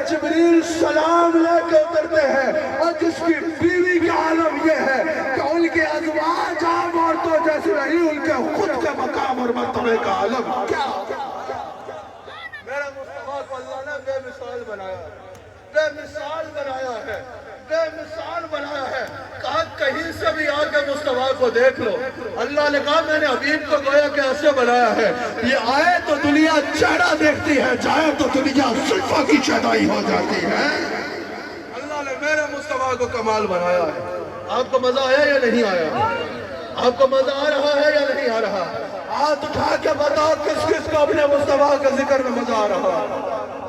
جبریل سلام لے کے اترتے ہیں. اور جس کی بیوی کا عالم یہ ہے کہ ان کے ازواج عام عورتوں جیسے نہیں, ان کے خود میں کا عالم کیا میرا مصطفیٰ کو اللہ نے بے مثال بنایا ہے، بے مثال بنایا ہے، بے مثال بنایا ہے۔ کہا کہیں سے بھی آ کے مصطفیٰ کو دیکھ لو۔ اللہ نے کہا میں نے حبیب کو گویا کہ ایسے بنایا ہے، یہ آئے تو دنیا چہرہ دیکھتی ہے، جائے تو دنیا زلفوں کی چہرائی ہو جاتی ہے۔ اللہ نے میرے مصطفیٰ کو کمال بنایا ہے۔ آپ کو مزہ آیا یا نہیں آیا؟ آپ کو مزہ آ رہا ہے یا نہیں آ رہا؟ ہاتھ اٹھا کے بتاؤ کس کس کو اپنے مصطفیٰ کے ذکر میں مزہ آ رہا ہے؟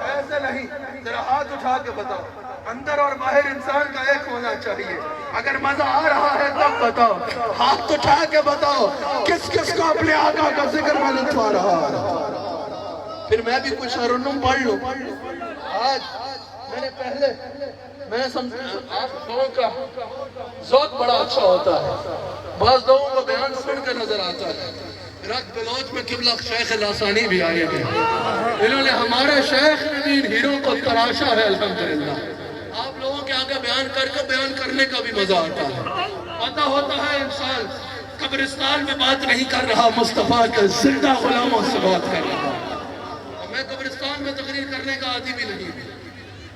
ایسے نہیں، ذرا ہاتھ اٹھا کے بتاؤ۔ اندر اور باہر انسان کا ایک ہونا چاہیے۔ اگر مزہ آ رہا ہے تب بتاؤ، ہاتھ اٹھا کے بتاؤ کس کس کو اپنے آقا کا ذکر میں لطف آ رہا ہے۔ پھر میں بھی کچھ ترنم پڑھ لوں۔ آج میں نے پہلے میں سمجھا آپ لوگوں کا ذوق بڑا اچھا ہوتا ہے، بعض لوگوں کو بیان سن کے نظر آتا ہے۔ رات بلوچ میں قبلہ شیخ لاسانی بھی آئے ہیں، انہوں نے ہمارے شیخ نبین ہیروں کو تراشا ہے الحمدللہ۔ آپ لوگوں کے آگے بیان کر کے بیان کرنے کا بھی مزہ آتا ہے۔ پتہ ہوتا ہے انسان قبرستان میں بات نہیں کر رہا، مصطفیٰ کے زندہ غلاموں سے بات کر رہا۔ میں قبرستان میں تقریر کرنے کا عادی بھی نہیں ہوں،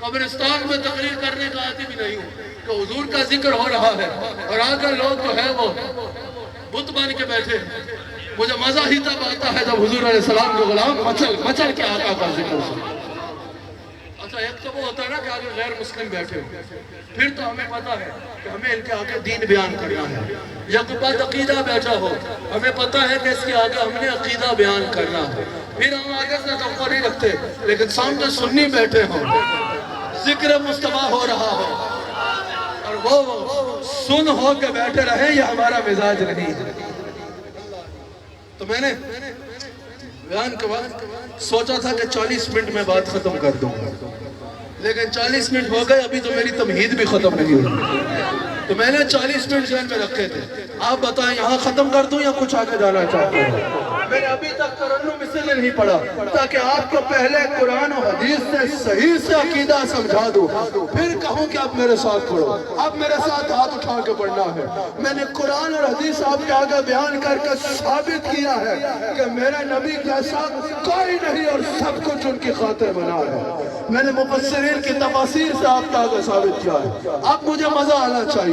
قبرستان میں تقریر کرنے کا عادی بھی نہیں ہوں کہ حضور کا ذکر ہو رہا ہے اور آگے لوگ جو ہے وہ بت بن کے بیٹھے۔ مجھے مزہ ہی تب آتا ہے جب حضور علیہ السلام کے غلام مچل کے آقا کا ذکر سن۔ اچھا ایک تو وہ ہوتا ہے نا کہ آگے غیر مسلم بیٹھے ہو، پھر تو ہمیں پتا ہے کہ ہمیں ان کے آگے دین بیان کرنا ہے، یا کوئی بات عقیدہ بیٹھا ہو، ہمیں پتا ہے کہ اس کے آگے ہم نے عقیدہ بیان کرنا ہے، پھر ہم آگے سے توقع نہیں رکھتے، لیکن سامنے سنی بیٹھے ہوں، ذکر مصطفیٰ ہو رہا ہو اور وہ سن ہو کے بیٹھے رہے، یہ ہمارا مزاج نہیں ہے۔ تو میں نے بیان کے بعد سوچا تھا کہ 40 منٹ میں بات ختم کر دوں گا، لیکن 40 منٹ ہو گئے، ابھی تو میری تمہید بھی ختم نہیں ہوئی۔ تو میں نے 40 منٹ ذہن میں رکھے تھے، آپ بتائیں یہاں ختم کر دوں یا کچھ آگے جانا چاہتے ہیں؟ میں نے ابھی تک ترنم اس لیے نہیں پڑھا تاکہ آپ کو پہلے قرآن و حدیث سے صحیح سے عقیدہ سمجھا دوں، پھر کہوں کہ آپ میرے ساتھ پڑھو۔ اب میرے ساتھ ہاتھ اٹھا کے پڑھنا ہے۔ میں نے قرآن اور حدیث آپ کے آگے بیان کر کے ثابت کیا ہے کہ میرا نبی جیسا کوئی نہیں اور سب کچھ ان کی خاطر بنا ہے۔ میں نے مفسرین کی تفاسیر سے آپ کے آگے ثابت کیا ہے۔ اب مجھے مزہ آنا چاہیے۔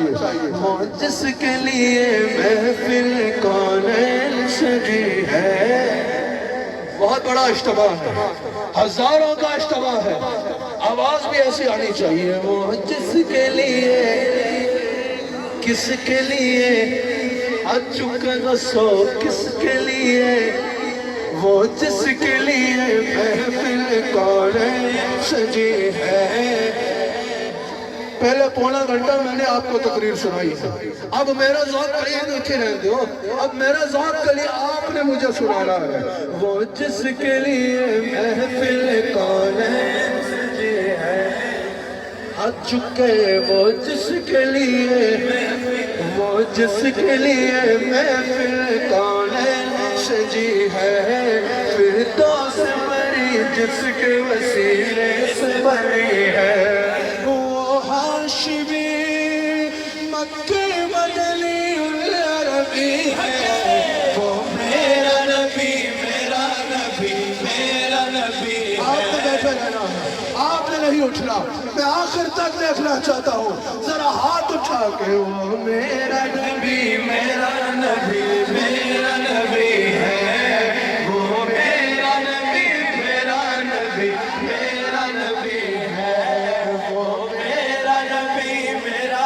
جس کے لیے محفل کونین سجی ہے، بہت بڑا اجتماع ہے، ہزاروں کا اجتماع ہے، آواز بھی ایسی آنی چاہیے۔ وہ جس کے لیے، کس کے لیے چکا دسو کس کے لیے، وہ جس کے لیے محفل کونین سجی ہے۔ پہلے پونا گھنٹہ میں نے آپ کو تقریر سنائی ہے، اب میرا ذوق کہیں دیکھے رہے دو، اب میرا ذوق کے لیے آپ نے مجھے سنانا ہے۔ وہ جس کے لیے محفل کونین سجی ہے، چکے وہ جس کے لیے، وہ جس کے لیے محفل کونین سجی ہے، فردوس بری جس کے وسیلے سے بری ہے، ہاشمی مکہ مدنی العربی ہے، وہ میرا نبی میرا نبی میرا نبی ہے۔ آپ نے بیٹھے رہنا ہے، آپ نے نہیں اٹھنا، میں آخر تک دیکھنا چاہتا ہوں، ذرا ہاتھ اٹھا کے وہ میرا نبی میرا نبی میرا نبی ہے، وہ میرا نبی میرا نبی میرا نبی ہے، وہ میرا نبی میرا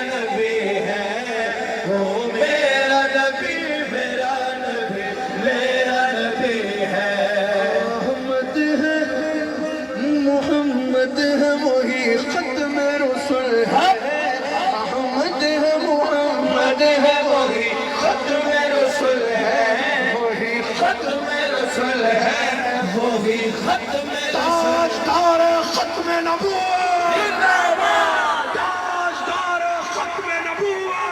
نبی ہے، وہ میرا نبی میرا نبی میرا نبی ہے۔ محمد ہے وہی ختم رسول ہے، احمد ہے محمد ہے وہی ختم رسول ہے، وہی ختم رسول ہے، وہی ختم تاجدار ختم نبوت، ختم نبوت،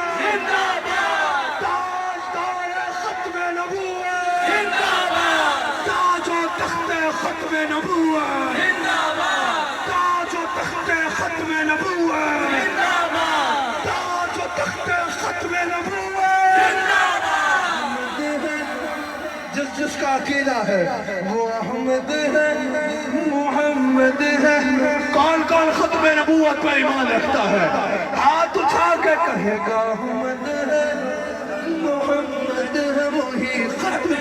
تاج و تخت ختم نبوت، تاج و تخت ختم نبوت، کا عقیدہ ہے وہ احمد ہے محمد ہے. کون کون ختم نبوت پر ایمان رکھتا ہے؟ ہاتھ اٹھا کے کہے گا احمد ہے محمد ہے. وہی ختم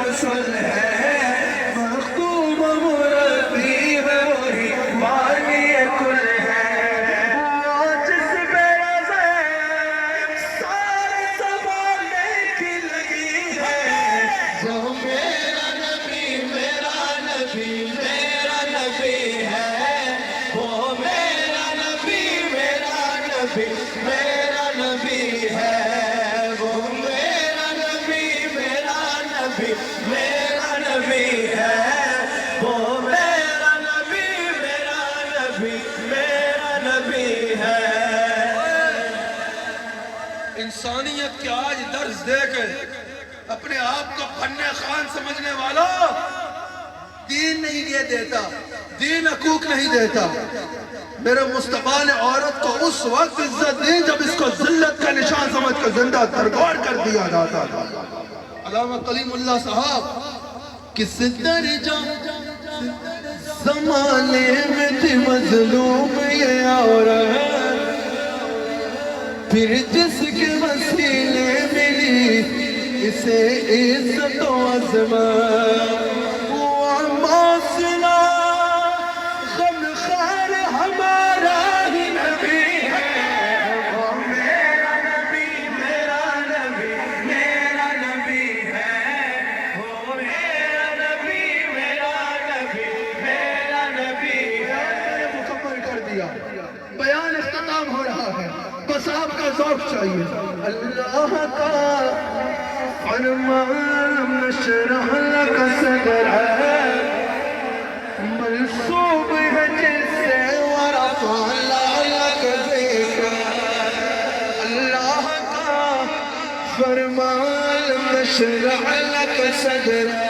رسول ہے مختوم مربی ہے وہی بانی کل ہے. جس میرا سارے سنبھالنے کی لگی ہے جو میرا نبی میرا نبی ہے وہ میرا نبی میرا نبی ہے وہ میرا نبی میرا نبی ہے وہ میرا نبی میرا نبی ہے. انسانیت کے آج درس دے کے اپنے آپ کو فن خان سمجھنے والا دین نہیں یہ دیتا، دین حقوق نہیں دیتا. میرے مصطفیٰ نے عورت کو اس وقت عزت دی جب اس کو ذلت کا نشان سمجھ کر زندہ درگور کر دیا جاتا تھا. علامہ کلیم اللہ صاحب کس درجہ زمانے میں تھی مظلوم یہ عورت پھر جس کے وسیلے ملی اسے عزت و عظمت. وہ موصلہ غم خار ہمارا ہی نبی ہے وہ میرا نبی میرا نبی ہے وہ میرا نبی ہے. مکمل کر دیا، بیان اختتام ہو رہا ہے، بس آپ کا ذوق چاہیے. اللہ کا فرمان نشرح لک صدرک منصوب ہے جس سے ورفعنا لک ذکرک. اللہ کا فرمان نشرح لک صدرک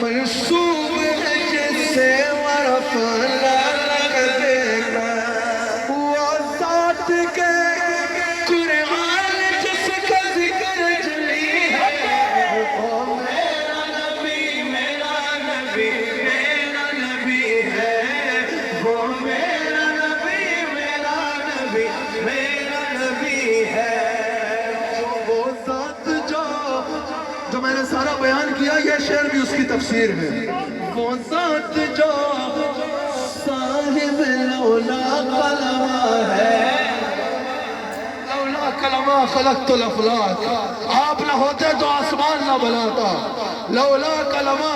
منصوب ہے جس سے ورفعنا لک ذکرک. وہ ذات کے قرآن جس کا ذکر جلی ہے وہ میرا نبی ہے وہ میرا نبی ہے. وہ ذات جو میں نے سارا بیان کیا یہ شعر بھی اس کی تفسیر ہے. وہ ذات جو صاحب لولا قلمہ ہے لولا قلمہ خلقت الافلاک. آپ نہ ہوتے تو آسمان نہ بناتا. لولا قلمہ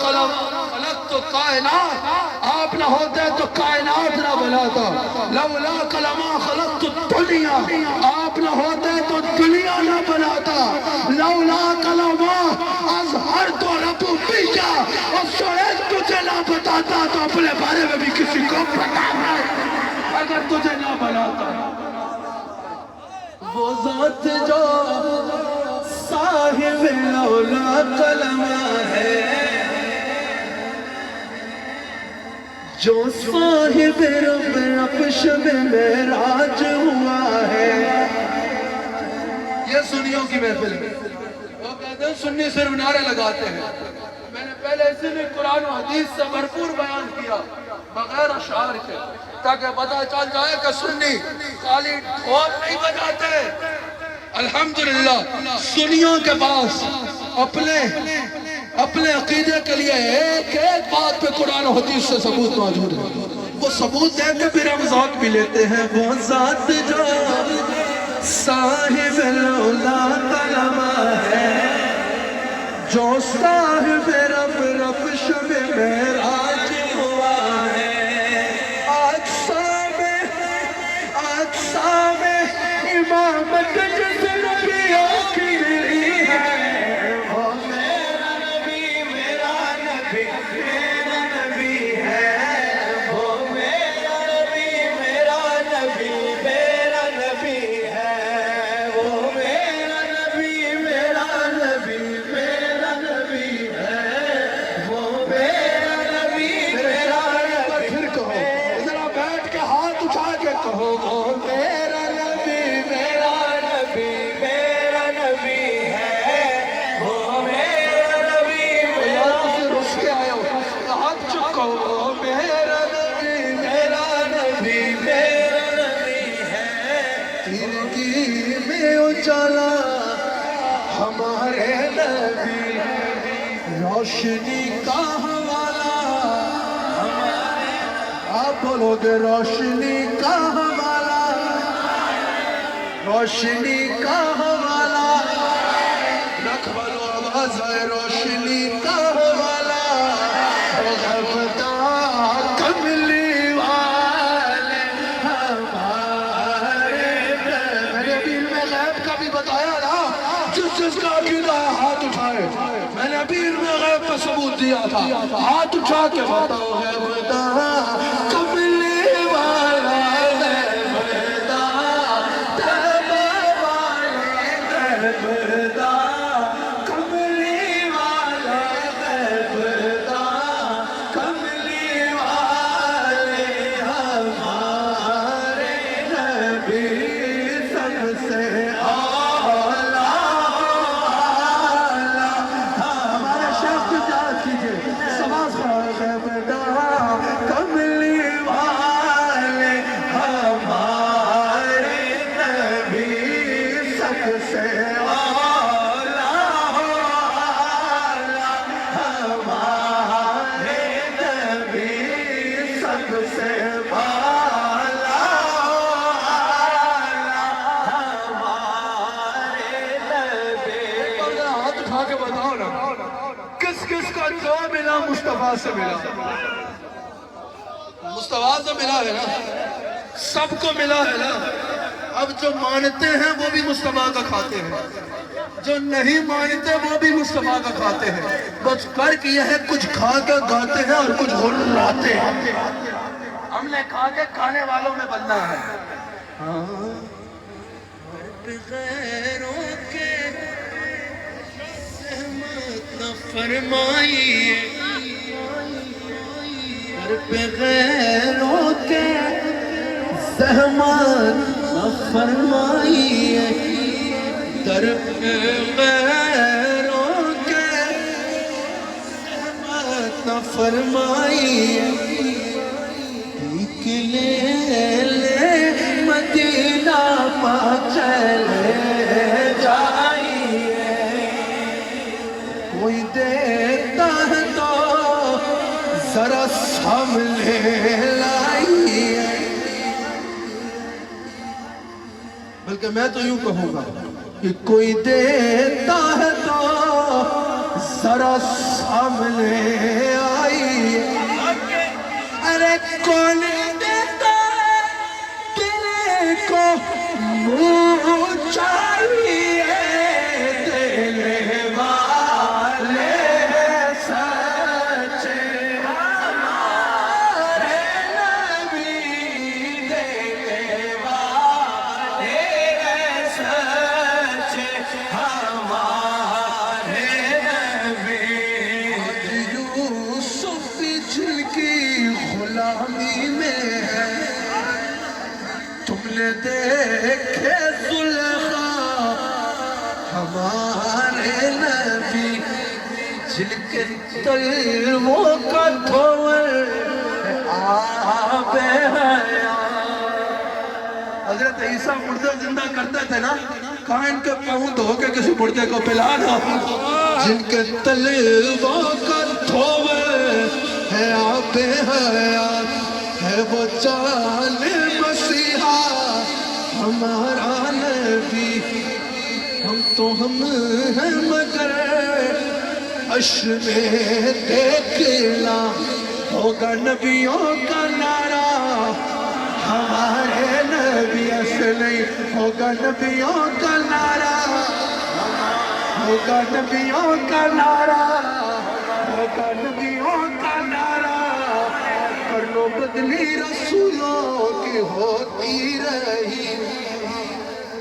خلقت الکائنات. آپ نہ ہوتے تو کائنات نہ بناتا. لولا قلمہ خلقت الدنیا. آپ نہ ہوتے تو دنیا نہ بناتا. لولا قلمہ اظہرت رب بیجا. اور شاید تجھے نہ بتاتا تو اپنے بارے میں بھی کسی کو بتانا اگر تجھے نہ بناتا. وہ ذات جو صاحب لولا قلمہ ہے جو صاحب رب شب معراج ہوا ہے. یہ سنیوں کی محفل ہے. وہ کہتے ہیں سنی صرف نعرے لگاتے ہیں. میں نے پہلے اسی لیے قرآن و حدیث سے بھرپور بیان کیا بغیر اشعار کے تاکہ پتہ چل جائے کہ سنی خالی ڈھول نہیں بجاتے. الحمدللہ سنیوں کے پاس اپنے عقیدے کے لیے ایک بات پہ قرآن و حدیث سے ثبوت موجود ہے. وہ ثبوت دے کے پھر ہم ذوق بھی لیتے ہیں. وہ ذات جو صاحب لولا قلمہ ہے جو صاحب رب شب معراج ہوا ہے. اقسام امامت جس نبیوں کی ملی ہے وہ میرا نبی ہے وہ میرا نبی ہے وہ میرا نبی ہے وہ میرا نبی. پھر کہو ذرا بیٹھ کے ہاتھ اٹھا کے کہو وہ میرا نبی ہے وہ اجالا ہمارے نبی روشنی کا حوالہ آپ بولو گے روشنی کا حوالہ روشنی کا حوالہ رکھ بولو آواز ہے روشنی کا حوالہ غبتا کملی والے ہمارے میں نے ابھی علم غیب کا بھی بتایا نا جس کا عقیدہ ہاتھ اٹھائے میں نے ابھی علم غیب کا ثبوت دیا تھا ہاتھ اٹھا کے بتاؤ غیبتا کملی والا غیبتا تبا والے غیبتا کملی والا غیبتا کملی والے ہمارے نبی سب سے ہمارا شخص جات کیجئے سماز غیبتا کملی والے ہمارے نبی سب سے ہمارے نبی سب سے ہاتھ اٹھا کے بتاؤ نا کس کس کا جو ملا مصطفیٰ سے ملا مصطفیٰ سے ملا ہے نا سب کو ملا ہے نا اب جو مانتے ہیں وہ بھی مصطفیٰ کا کھاتے ہیں جو نہیں مانتے وہ بھی مصطفیٰ کا کھاتے ہیں بس فرق یہ ہے کچھ کھا کے گاتے ہیں اور کچھ غراتے ہیں ہم نے کھا کے کھانے والوں میں بننا ہے غیروں کے سہمت نہ فرمائیے در پہ غیروں کے سہمت نہ فرمائیے در پہ غیروں کے سہمت نہ فرمائیے نکلے لے مدینہ پاک چلے جائیے کوئی دیکھتا ہے تو ذرا سامنے لائیے بلکہ میں تو یوں کہوں گا کہ کوئی دیکھتا ہے تو ذرا سامنے آئیے ارے کون دیتا ہے دل کو منہ چاہیے دل والے سچے ہمارے نبی دل والے سچے ہمارے نبی یوسف جن کی غلامی میں ہے تم نے دیکھے زلیخا ہمارے نبی جن کے تلووں کا دھوئے آب حیات حضرت عیسیٰ مردے زندہ کرتے تھے نا کہاں ان کے پاؤں دھو کے کسی مردے کو پلانا جن کے تلووں کا دھوئے ہے آب حیات ہے وہ جان مسیحا ہمارا نبی ہم تو ہم ہیں مگر عشر میں دیکھنا ہوگا نبیوں کا نعرہ ہمارے نبی ایسے نہیں ہوگا نبیوں کا نعرہ ہوگا نبیوں کا نعرہ ہوگا نبیوں کا نعرہ کر لو بدلی رسولوں کی ہوتی رہی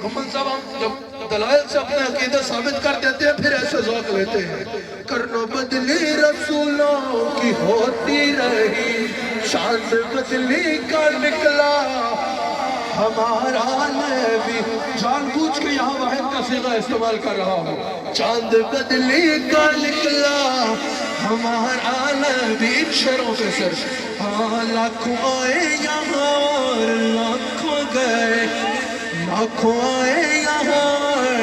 محمد صاحب ہم جب دلائل سے اپنے عقیدہ ثابت کر دیتے ہیں پھر ایسے ذوق لیتے ہیں کرنو بدلی رسولوں کی ہوتی رہی چاند بدلی کا نکلا ہمارا نبی جان بوجھ کے یہاں واحد کا صیغہ استعمال کر رہا ہوں چاند بدلی کا نکلا ہمارا نبی شیروں کے سر لاکھوں آئے یہاں اور لاکھوں گئے لاکھوں آئے یہاں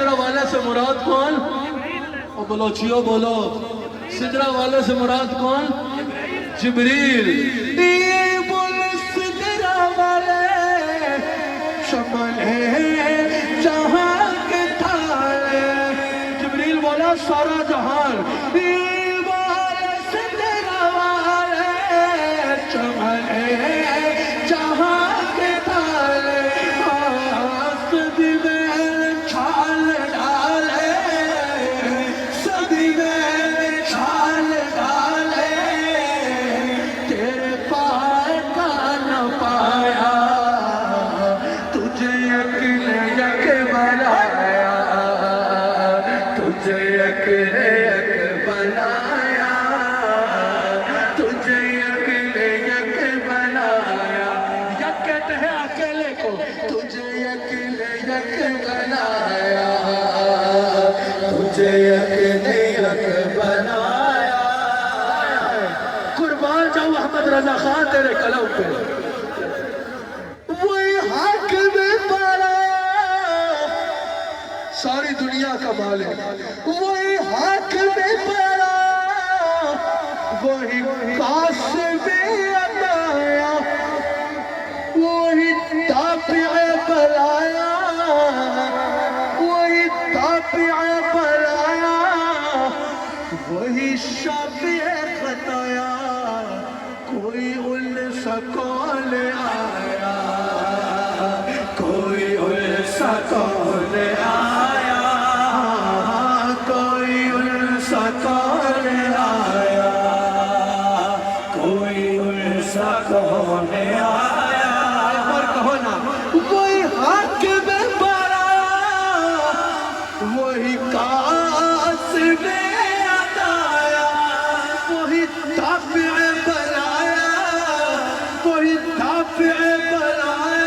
سدرہ والے سے مراد کون؟ اور بلوچیوں بولو، سدرہ والے سے مراد کون؟ جبریل۔ سدرہ والے شملے جہاں کے تھالے، جبریل بولا سارا جہان، سدرہ والے شملے جہاں کے تھالے، قربان جاؤ احمد رضا خان تیرے قلم پہ۔ وہی حق میں پڑا ساری دنیا کا مالک، وہی حق میں پڑا وہی قاسم عطایا، وہی تابع بلایا، وہی تابع بلایا، وہی شافع خطایا، کوئی ان سا کون آیا، کوئی ان سا کون آیا، کوئی ان سا کون آیا، کوئی ان سا کون آیا، اور کہو نا وہی حق میں پڑا وہی قاسم عطایا، وہی تابع بلایا، وہی تابع بلایا،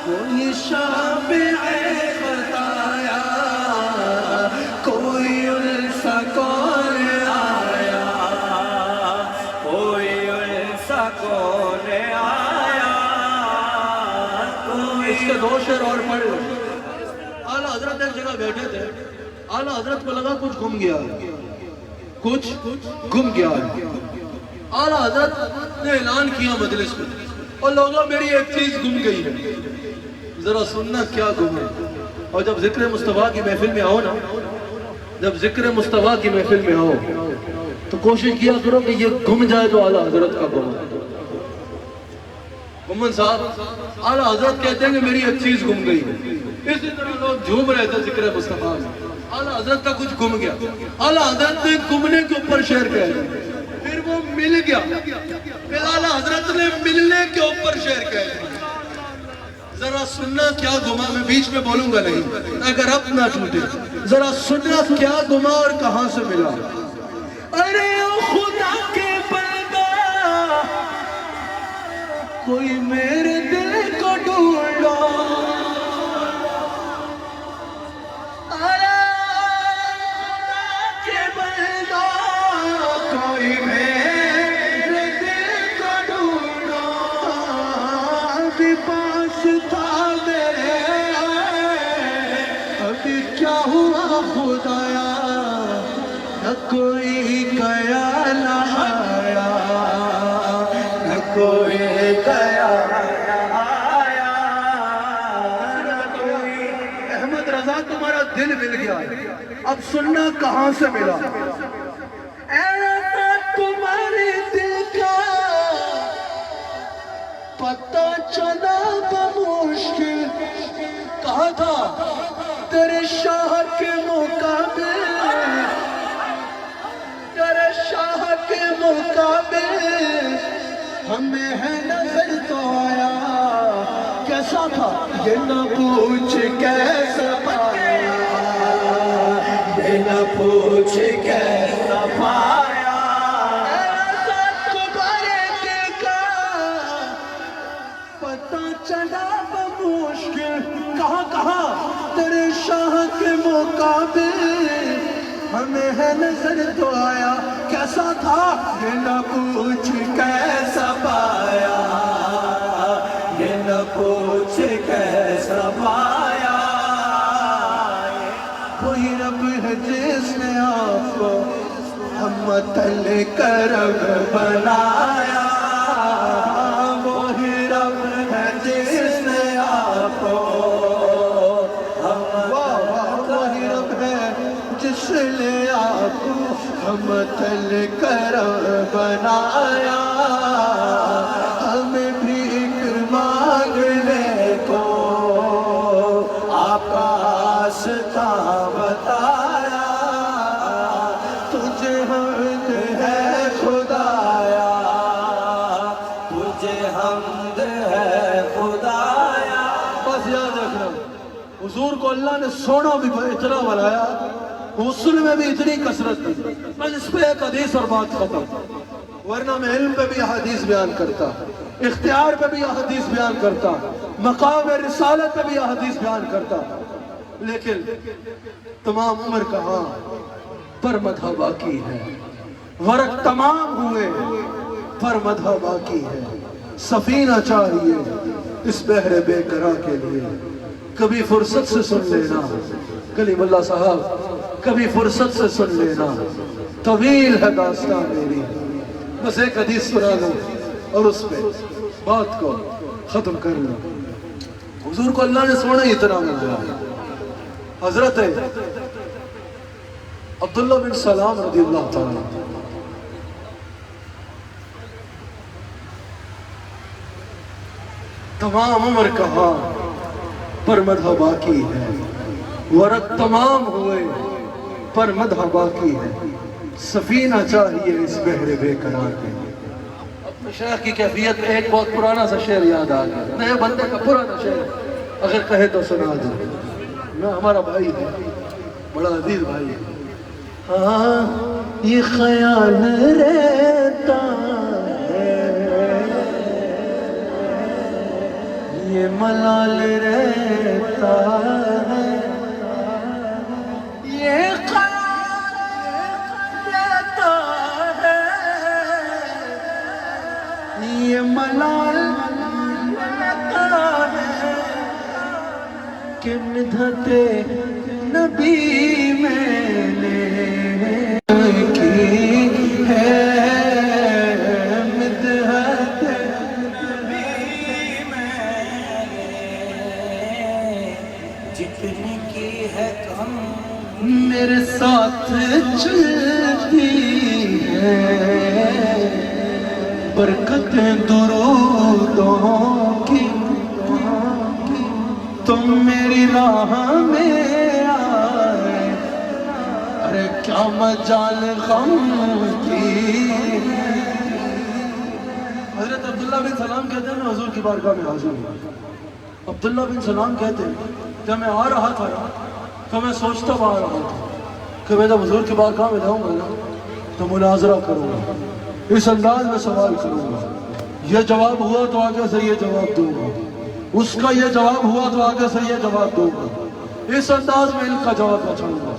وہی شافع خطایا، کوئی ان سا کون آیا، کوئی ان سا کون آیا، اس کے دو شعر اور پڑھ لو۔ اعلیٰ حضرت ایک جگہ بیٹھے تھے، اعلیٰ حضرت کو لگا کچھ گم گیا، کچھ گم گیا۔ اعلیٰ حضرت نے اعلان کیا مجلس میں، اور لوگوں میری ایک چیز گم گئی ہے، ذرا سننا کیا گم ہے۔ اور جب ذکر مصطفیٰ کی محفل میں آؤ نا، جب ذکر مصطفیٰ کی محفل میں آؤ تو کوشش کیا کرو کہ یہ گم جائے جو اعلیٰ حضرت کا گم ہے۔ محمد صاحب اعلیٰ حضرت کہتے ہیں کہ میری ایک چیز گم گئی ہے، اسی طرح لوگ جھوم رہے تھے ذکر مصطفیٰ میں، اعلیٰ حضرت کا کچھ گم گیا، اعلیٰ حضرت نے گمنے کے اوپر شعر کہہ دیا، پھر وہ مل گیا، پھر اعلیٰ حضرت نے ملنے کے اوپر شعر کہہ دیا۔ ذرا سننا کیا گما، میں بیچ میں بولوں گا نہیں اگر اب نہ ٹوٹے، ذرا سننا کیا گما اور کہاں سے ملا۔ ارے او خدا کے بندہ کوئی میرے دل کو ڈھونڈو، ارے خدا کے بندہ کوئی میرے دل کو ڈھونڈو، ابھی پاس تھا میرے ابھی کیا ہوا خدایا، نہ کوئی گیا نہ آیا، نہ کوئی گیا نہ آیا، نہ کوئی۔ احمد رضا تمہارا دل مل گیا، اب سننا کہاں سے ملا۔ اے رضا تمہارے دل کا پتہ چلا بمشکل، کہا تھا تیرے شاہ کے مقابل، تیرے شاہ کے مقابل ہمیں ہے نظر تو آیا، کیسا تھا یہ نہ پوچھ کیسا پایا، یہ نہ پوچھ کیسا پایا، ایسا تمہارے دل کا پتہ چلا بمشکل، کہاں تیرے شاہ کے مقابل ہمیں ہے نظر تو آیا، کیسا تھا یہ نہ پوچھ کیسا پایا، یہ نہ پوچھ کیسا پایا، تل کرم بنایا، وہی رب ہے جس نے آپ کو، وہی رب ہے جس نے آپ کو ہم تل کرم بنایا، ہمیں بھی ایک مانگنے کو آپ کا راستہ بتایا، تجھے حمد ہے خدایا، تجھے حمد ہے خدایا۔ بس یاد رکھنا، حضور کو اللہ نے سونا بھی اتنا بنایا، غسل میں بھی اتنی کثرت تھی۔ میں اس پہ ایک حدیث اور بات ختم، ورنہ میں علم پہ بھی حدیث بیان کرتا، اختیار پہ بھی حدیث بیان کرتا، مقام رسالت پہ بھی حدیث بیان کرتا، لیکن تمام عمر کہاں پر مدح باقی ہے، ورق تمام ہوئے پر مدح باقی ہے، سفینہ چاہیے اس بحر بے قرار کے لیے، کبھی فرصت سے سن لینا کلیم اللہ صاحب، کبھی فرصت سے سن لینا، طویل ہے داستان میری، بس ایک حدیث سنا لوں اور اس پہ بات کو ختم کر لوں۔ حضور کو اللہ نے سونا اتنا بنایا، حضرت عبداللہ بن سلام رضی اللہ تعالیٰ تمام عمر کہاں پر مدح باقی ہے، ورق تمام ہوئے پر مدح باقی ہے، سفینہ چاہیے اس بحر بے قرار کے۔ اپنے شیخ کی کیفیت میں ایک بہت پرانا سا شعر یاد آ گیا، نئے بندے کا پرانا شعر، اگر کہے تو سنا دو، میں ہمارا بھائی ہے، بڑا عزیز بھائی ہے۔ ہاں یہ خیال رہتا ہے، یہ ملال رہتا ہے، یہ خیال رہتا ہے، یہ ملال رہتا ہے کہ مدحت نبی میں نے کی ہے، مدحت نبی میں نے جتنی کی ہے کم میرے ساتھ چلتی ہے، برکت درودوں کی تم میری راہ میں آئے، ارے کیا مجال غم کی۔ حضرت عبداللہ بن سلام کہتے ہیں میں حضور کی بارگاہ میں حاضر ہوں، عبداللہ بن سلام کہتے ہیں جب میں آ رہا تھا تو میں سوچتا آ رہا تھا کہ میں جب حضور کی بارگاہ میں جاؤں گا نا تو مناظرہ کروں گا، اس انداز میں سوال کروں گا، یہ جواب ہوا تو آگے سے یہ جواب دوں گا، اس کا یہ جواب ہوا تو آگے سے یہ جواب دوں گا، اس انداز میں ان کا جواب بچاؤں گا۔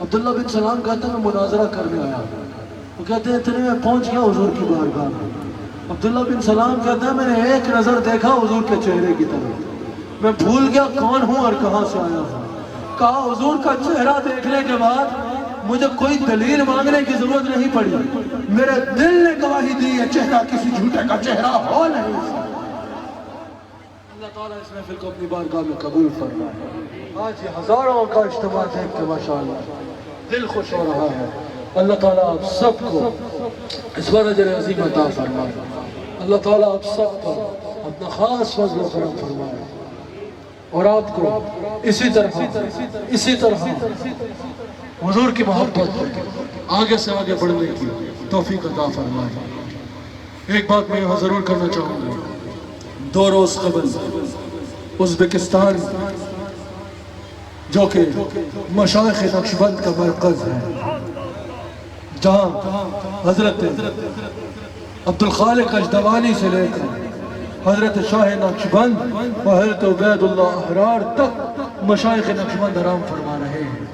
عبداللہ بن سلام کہتے ہیں میں مناظرہ کرنے آیا، وہ کہتے ہیں اتنے میں پہنچ گیا حضور کی بارگاہ میں۔ عبداللہ بن سلام کہتے ہیں میں نے ایک نظر دیکھا حضور کے چہرے کی طرف، میں بھول گیا کون ہوں اور کہاں سے آیا ہوں۔ کہا حضور کا چہرہ دیکھنے کے بعد مجھے کوئی دلیل مانگنے کی ضرورت نہیں پڑی، میرے دل نے گواہی دی یہ چہرہ کسی جھوٹے کا چہرہ ہو نہیں۔ اللہ تعالیٰ اس محفل کو اپنی بارگاہ میں قبول فرمائے۔ آج یہ ہزاروں کا اجتماع دیکھ کے ماشاءاللہ دل خوش ہو رہا ہے۔ اللہ تعالیٰ آپ سب کو اس پر اجر عظیم عطا فرمائے۔ اللہ تعالیٰ آپ سب پر اپنا خاص فضل و کرم فرمائے، اور آپ کو اسی طرح حضور کی محبت آگے سے آگے بڑھنے کی توفیق عطا فرمائے۔ ایک بات میں یہاں ضرور کرنا چاہوں گا، 2 روز قبل ازبکستان جو کہ مشائخ نقشبند کا مرکز ہے، جہاں حضرت عبدالخالق اجدوانی سے لے کر حضرت شاہ نقشبند و حضرت عبید اللہ احرار تک مشائخ نقشبند حرام فرما رہے ہیں،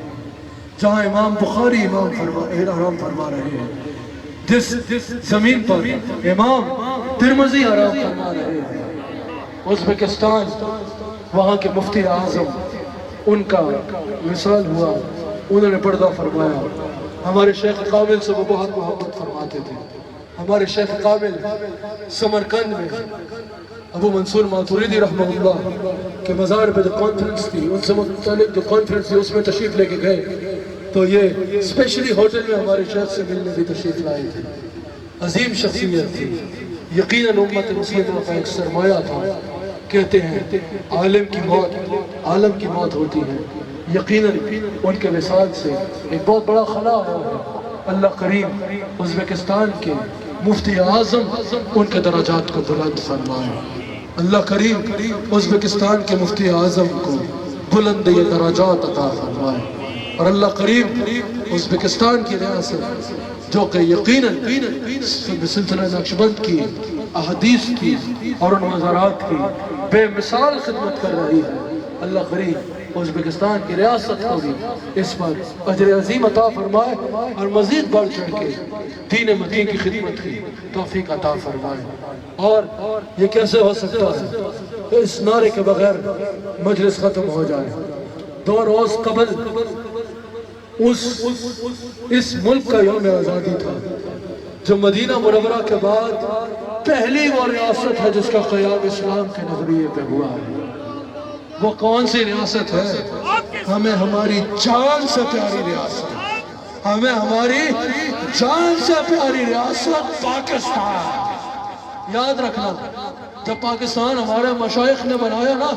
جہاں امام بخاری حرام فرما رہے ہیں، جس زمین پر امام ترمذی حرام فرما رہے ہیں، ازبکستان وہاں کے مفتی اعظم ان کا وصال ہوا، انہوں نے پردہ فرمایا، ہمارے شیخ کامل سے وہ بہت محبت فرماتے تھے. ہمارے شیخ کامل سمرقند میں ابو منصور ماتوریدی رحمہ اللہ کے مزار پہ جو کانفرنس تھی، ان سے متعلق جو کانفرنس تھی اس میں تشریف لے کے گئے تو یہ اسپیشلی ہوٹل میں ہمارے شیخ سے ملنے بھی تشریف لائے تھے. عظیم شخصیت تھی، یقیناً امت مسلمہ کا ایک سرمایہ تھا. کہتے ہیں عالم کی موت ہوتی ہے، یقیناً ان کے وصال سے ایک بہت بڑا خلا ہوا ہے. اللہ کریم ازبکستان کے مفتی اعظم ان کے درجات کو بلند فرمائے. اللہ کریم ازبکستان کے مفتی اعظم کو بلند یہ درجات عطا فرمائے. اور اللہ کریم ازبکستان کی ریاست جو کہ یقیناً سلسلہ نقشبند کی احادیث کی اور ان مزارات کی بے مثال خدمت کر رہی ہے، اللہ کریم ازبکستان کی ریاست کو بھی اس پر اجر عظیم عطا فرمائے اور مزید بڑھ چڑھ کے دین متین کی خدمت کی توفیق عطا فرمائے. اور یہ کیسے ہو سکتا ہے اس نعرے کے بغیر مجلس ختم ہو جائے؟ 2 روز قبل اس ملک کا یوم آزادی تھا، جو مدینہ منورہ کے بعد پہلی وہ ریاست ہے جس کا قیام اسلام کے نظریے پہ ہوا ہے. وہ کون سی ریاست ہے؟ ہمیں ہماری جان سے پیاری ریاست، ہمیں ہماری جان سے پیاری ریاست پاکستان. یاد رکھنا، جب پاکستان ہمارے مشائخ نے بنایا نا،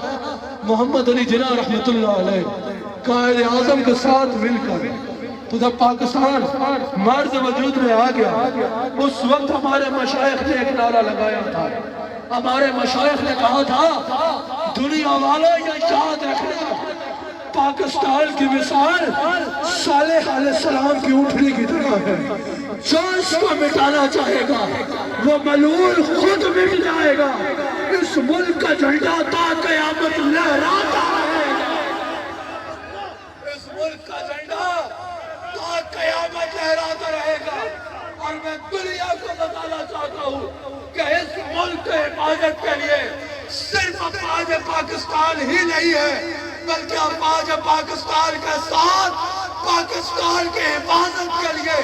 محمد علی جناح رحمت اللہ علیہ قائد اعظم کے ساتھ مل کر، تو جب پاکستان مرز وجود میں آ گیا، اس وقت ہمارے مشائخ نے ایک نعرہ لگایا تھا. ہمارے مشائخ نے کہا تھا دنیا والے یہ یاد رکھنا، پاکستان کی مثال صالح علیہ السلام کی اونٹنی کی طرح ہے، جو اس کو مٹانا چاہے گا وہ ملعون خود مٹ جائے گا. اس ملک کا جھنڈا تا قیامت لہراتا رہے گا، اس ملک کا جھنڈا تا قیامت لہراتا رہے گا. اور میں دنیا کو بتانا چاہتا ہوں کہ اس ملک کے حفاظت کے لیے صرف افواج پاکستان ہی نہیں ہے، بلکہ افواج پاکستان کے ساتھ پاکستان کے حفاظت کے لیے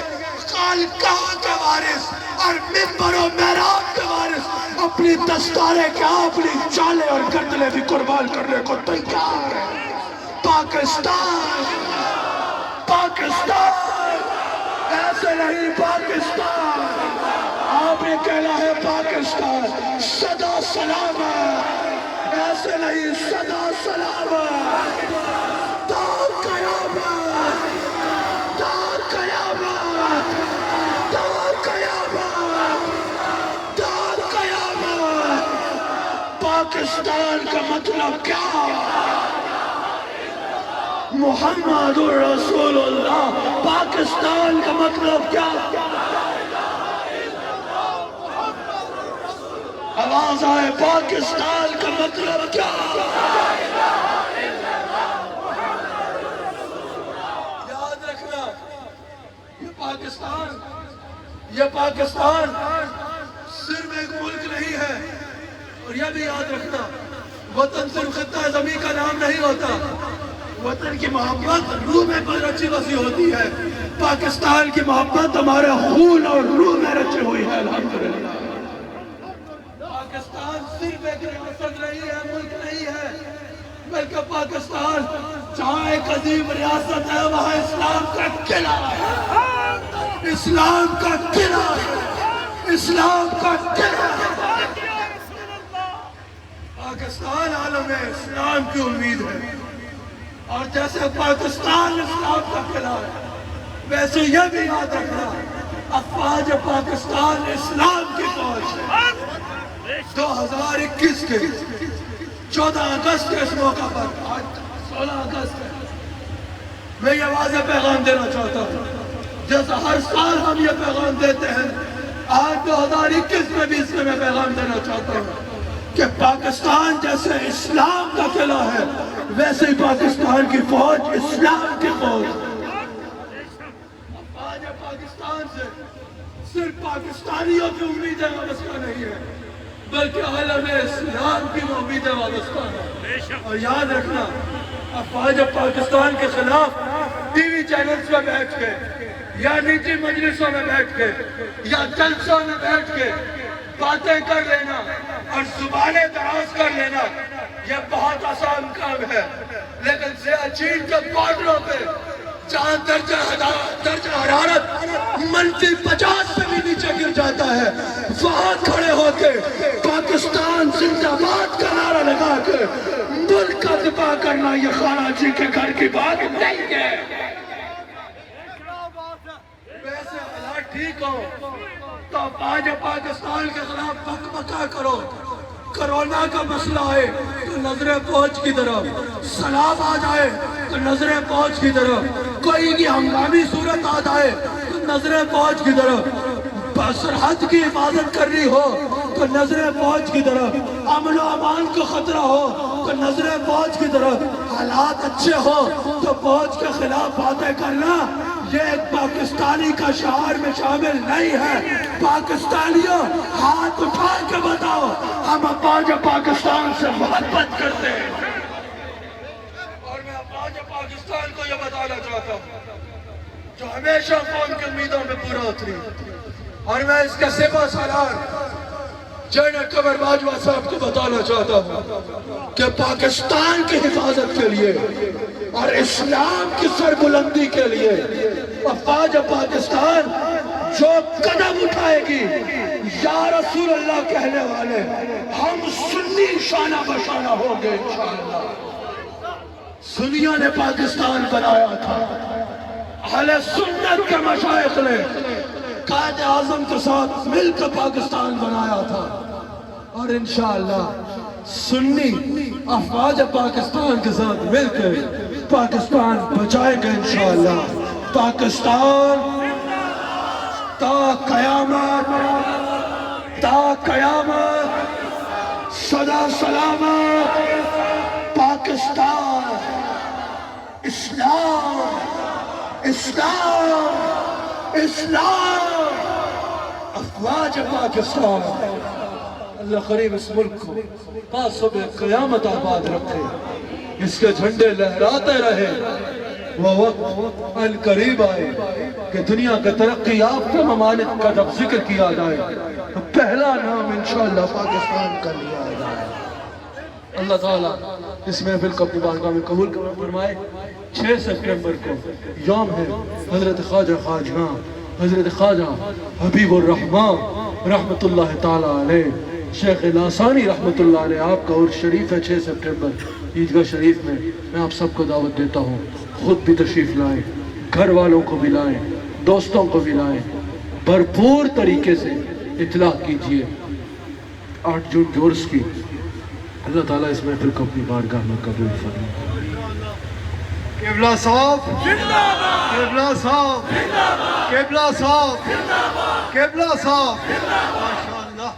خانقاہ کے وارث اور منبر و محراب کے وارث اپنی دستاریں کیا، اپنی چالیں اور گردنیں بھی قربان کرنے کو تیار ہے. پاکستان ایسے نہیں، پاکستان آپ نے کہنا ہے، پاکستان صدا سلامت، ایسے نہیں، صدا سلامت تا قیامت، تا قیامت، تا قیامت، تا قیامت. پاکستان کا مطلب کیا؟ محمد رسول اللہ. پاکستان کا مطلب کیا؟ آواز آئے، پاکستان کا مطلب کیا؟ یاد رکھنا، یہ پاکستان صرف ایک ملک نہیں ہے. اور یہ بھی یاد رکھنا، وطن صرف خطہ زمین کا نام نہیں ہوتا، وطن کی محبت روح میں رچی بسی ہوتی ہے. پاکستان کی محبت ہمارے خون اور روح میں رچی ہوئی ہے. الحمدللہ پاکستان صرف ایک ریاست نہیں ہے، ملک نہیں ہے، بلکہ پاکستان جہاں ایک عظیم ریاست ہے وہاں اسلام کا قلعہ ہے، اسلام کا قلعہ ہے، اسلام کا قلعہ ہے. پاکستان عالم اسلام کی امید ہے. اور جیسے پاکستان اسلام کا قلعہ ہے، ویسے یہ بھی یاد رکھنا، افواج پاکستان اسلام کی فوج ہے. 2021 کے 14 اگست کے اس موقع پر، آج 16 اگست ہے، میں یہ واضح پیغام دینا چاہتا ہوں، جیسا ہر سال ہم یہ پیغام دیتے ہیں، آج 2021 میں بھی اس میں پیغام دینا چاہتا ہوں کہ پاکستان جیسے اسلام کا قلعہ ہے، ویسے ہی پاکستان کی فوج اسلام کی فوج. آج پاکستان سے صرف پاکستانیوں کی امیدیں وابستہ نہیں ہے، بلکہ عالم اسلام کی امیدیں وابستہ ہیں. اور یاد رکھنا، افواج پاکستان کے خلاف ٹی وی چینلز پہ بیٹھ کے یا نجی مجلسوں میں بیٹھ کے یا جلسوں میں بیٹھ کے باتیں کر لینا اور زبانیں دراز کر لینا یہ بہت آسان کام ہے، لیکن سیاچین کے بارڈروں پہ جہاں درجہ حرارت -50 سے بھی نیچے گر جاتا ہے، وہاں کھڑے ہو کے پاکستان زندہ باد کا نعرہ لگا کے ملک کا دفاع کرنا یہ خانہ جی کے گھر کی بات نہیں ہے۔ ویسے حالات ٹھیک ہو تو آج پاکستان کے خلاف بکبکا کرو، کرونا کا مسئلہ ہے تو نظریں فوج کی طرف، سیلاب آ جائے تو نظریں فوج کی طرف، کوئی کی ہنگامی صورت آ جائے تو نظریں فوج کی طرف، سرحد کی حفاظت کرنی ہو تو نظریں فوج کی طرف، امن و امان کو خطرہ ہو تو نظریں فوج کی طرف، حالات اچھے ہو تو فوج کے خلاف باتیں کرنا یہ ایک پاکستانی کا شعار میں شامل نہیں ہے۔ پاکستانیوں ہاتھ اٹھا کے بتاؤ ہم افواج پاکستان سے محبت کرتے ہیں، اور میں افواج پاکستان کو یہ بتانا چاہتا ہوں جو ہمیشہ قوم کی امیدوں میں پورا اتری، اور میں اس کے سپہ سالار جنرل قمر باجوہ صاحب کو بتانا چاہتا ہوں کہ پاکستان کی حفاظت کے لیے اور اسلام کی سربلندی کے لیے افواج پاکستان جو قدم اٹھائے گی یا رسول اللہ کہنے والے ہم سنی شانہ بشانہ ہوں گے انشاءاللہ۔ سنیوں نے پاکستان بنایا تھا، اہل سنت کے مشائخ نے قائد اعظم کے ساتھ مل کر پاکستان بنایا تھا، اور انشاءاللہ سنی افواج پاکستان کے ساتھ مل کر پاکستان بچائیں گے انشاءاللہ۔ پاکستان تا قیامت، تا قیامت سدا سلامت، پاکستان، اسلام، اسلام، اسلام، افواج پاکستان۔ اللہ قریب اس ملک کو تا صبح قیامت آباد رکھے، اس کے جھنڈے لہراتے رہے، وہ وقت القریب آئے کہ دنیا کے ترقی یافتہ ممالک کا جب ذکر کیا جائے تو پہلا نام انشاءاللہ پاکستان کا لیا جائے۔ اللہ تعالیٰ اس محفل کو اپنی بارگاہ میں قبول فرمائے۔ 6 سپٹمبر کو یوم ہے حضرت خواجہ خواجہ حضرت خواجہ حبیب الرحمن رحمت اللہ تعالیٰ علیہ، شیخ لاسانی رحمت اللہ علیہ، آپ کا عرس شریف ہے 6 سپٹمبر عیدگاہ شریف میں آپ سب کو دعوت دیتا ہوں، خود بھی تشریف لائیں، گھر والوں کو بھی لائیں، دوستوں کو بھی لائیں، بھرپور طریقے سے اطلاع کیجئے 8 جون جو عرس کی۔ اللہ تعالیٰ اس محفل کو اپنی بارگاہ میں قبول فرمائے۔ قبلہ صاحب، قبلہ صاحب، قبلہ صاحب، قبلہ صاحب، ماشاءاللہ۔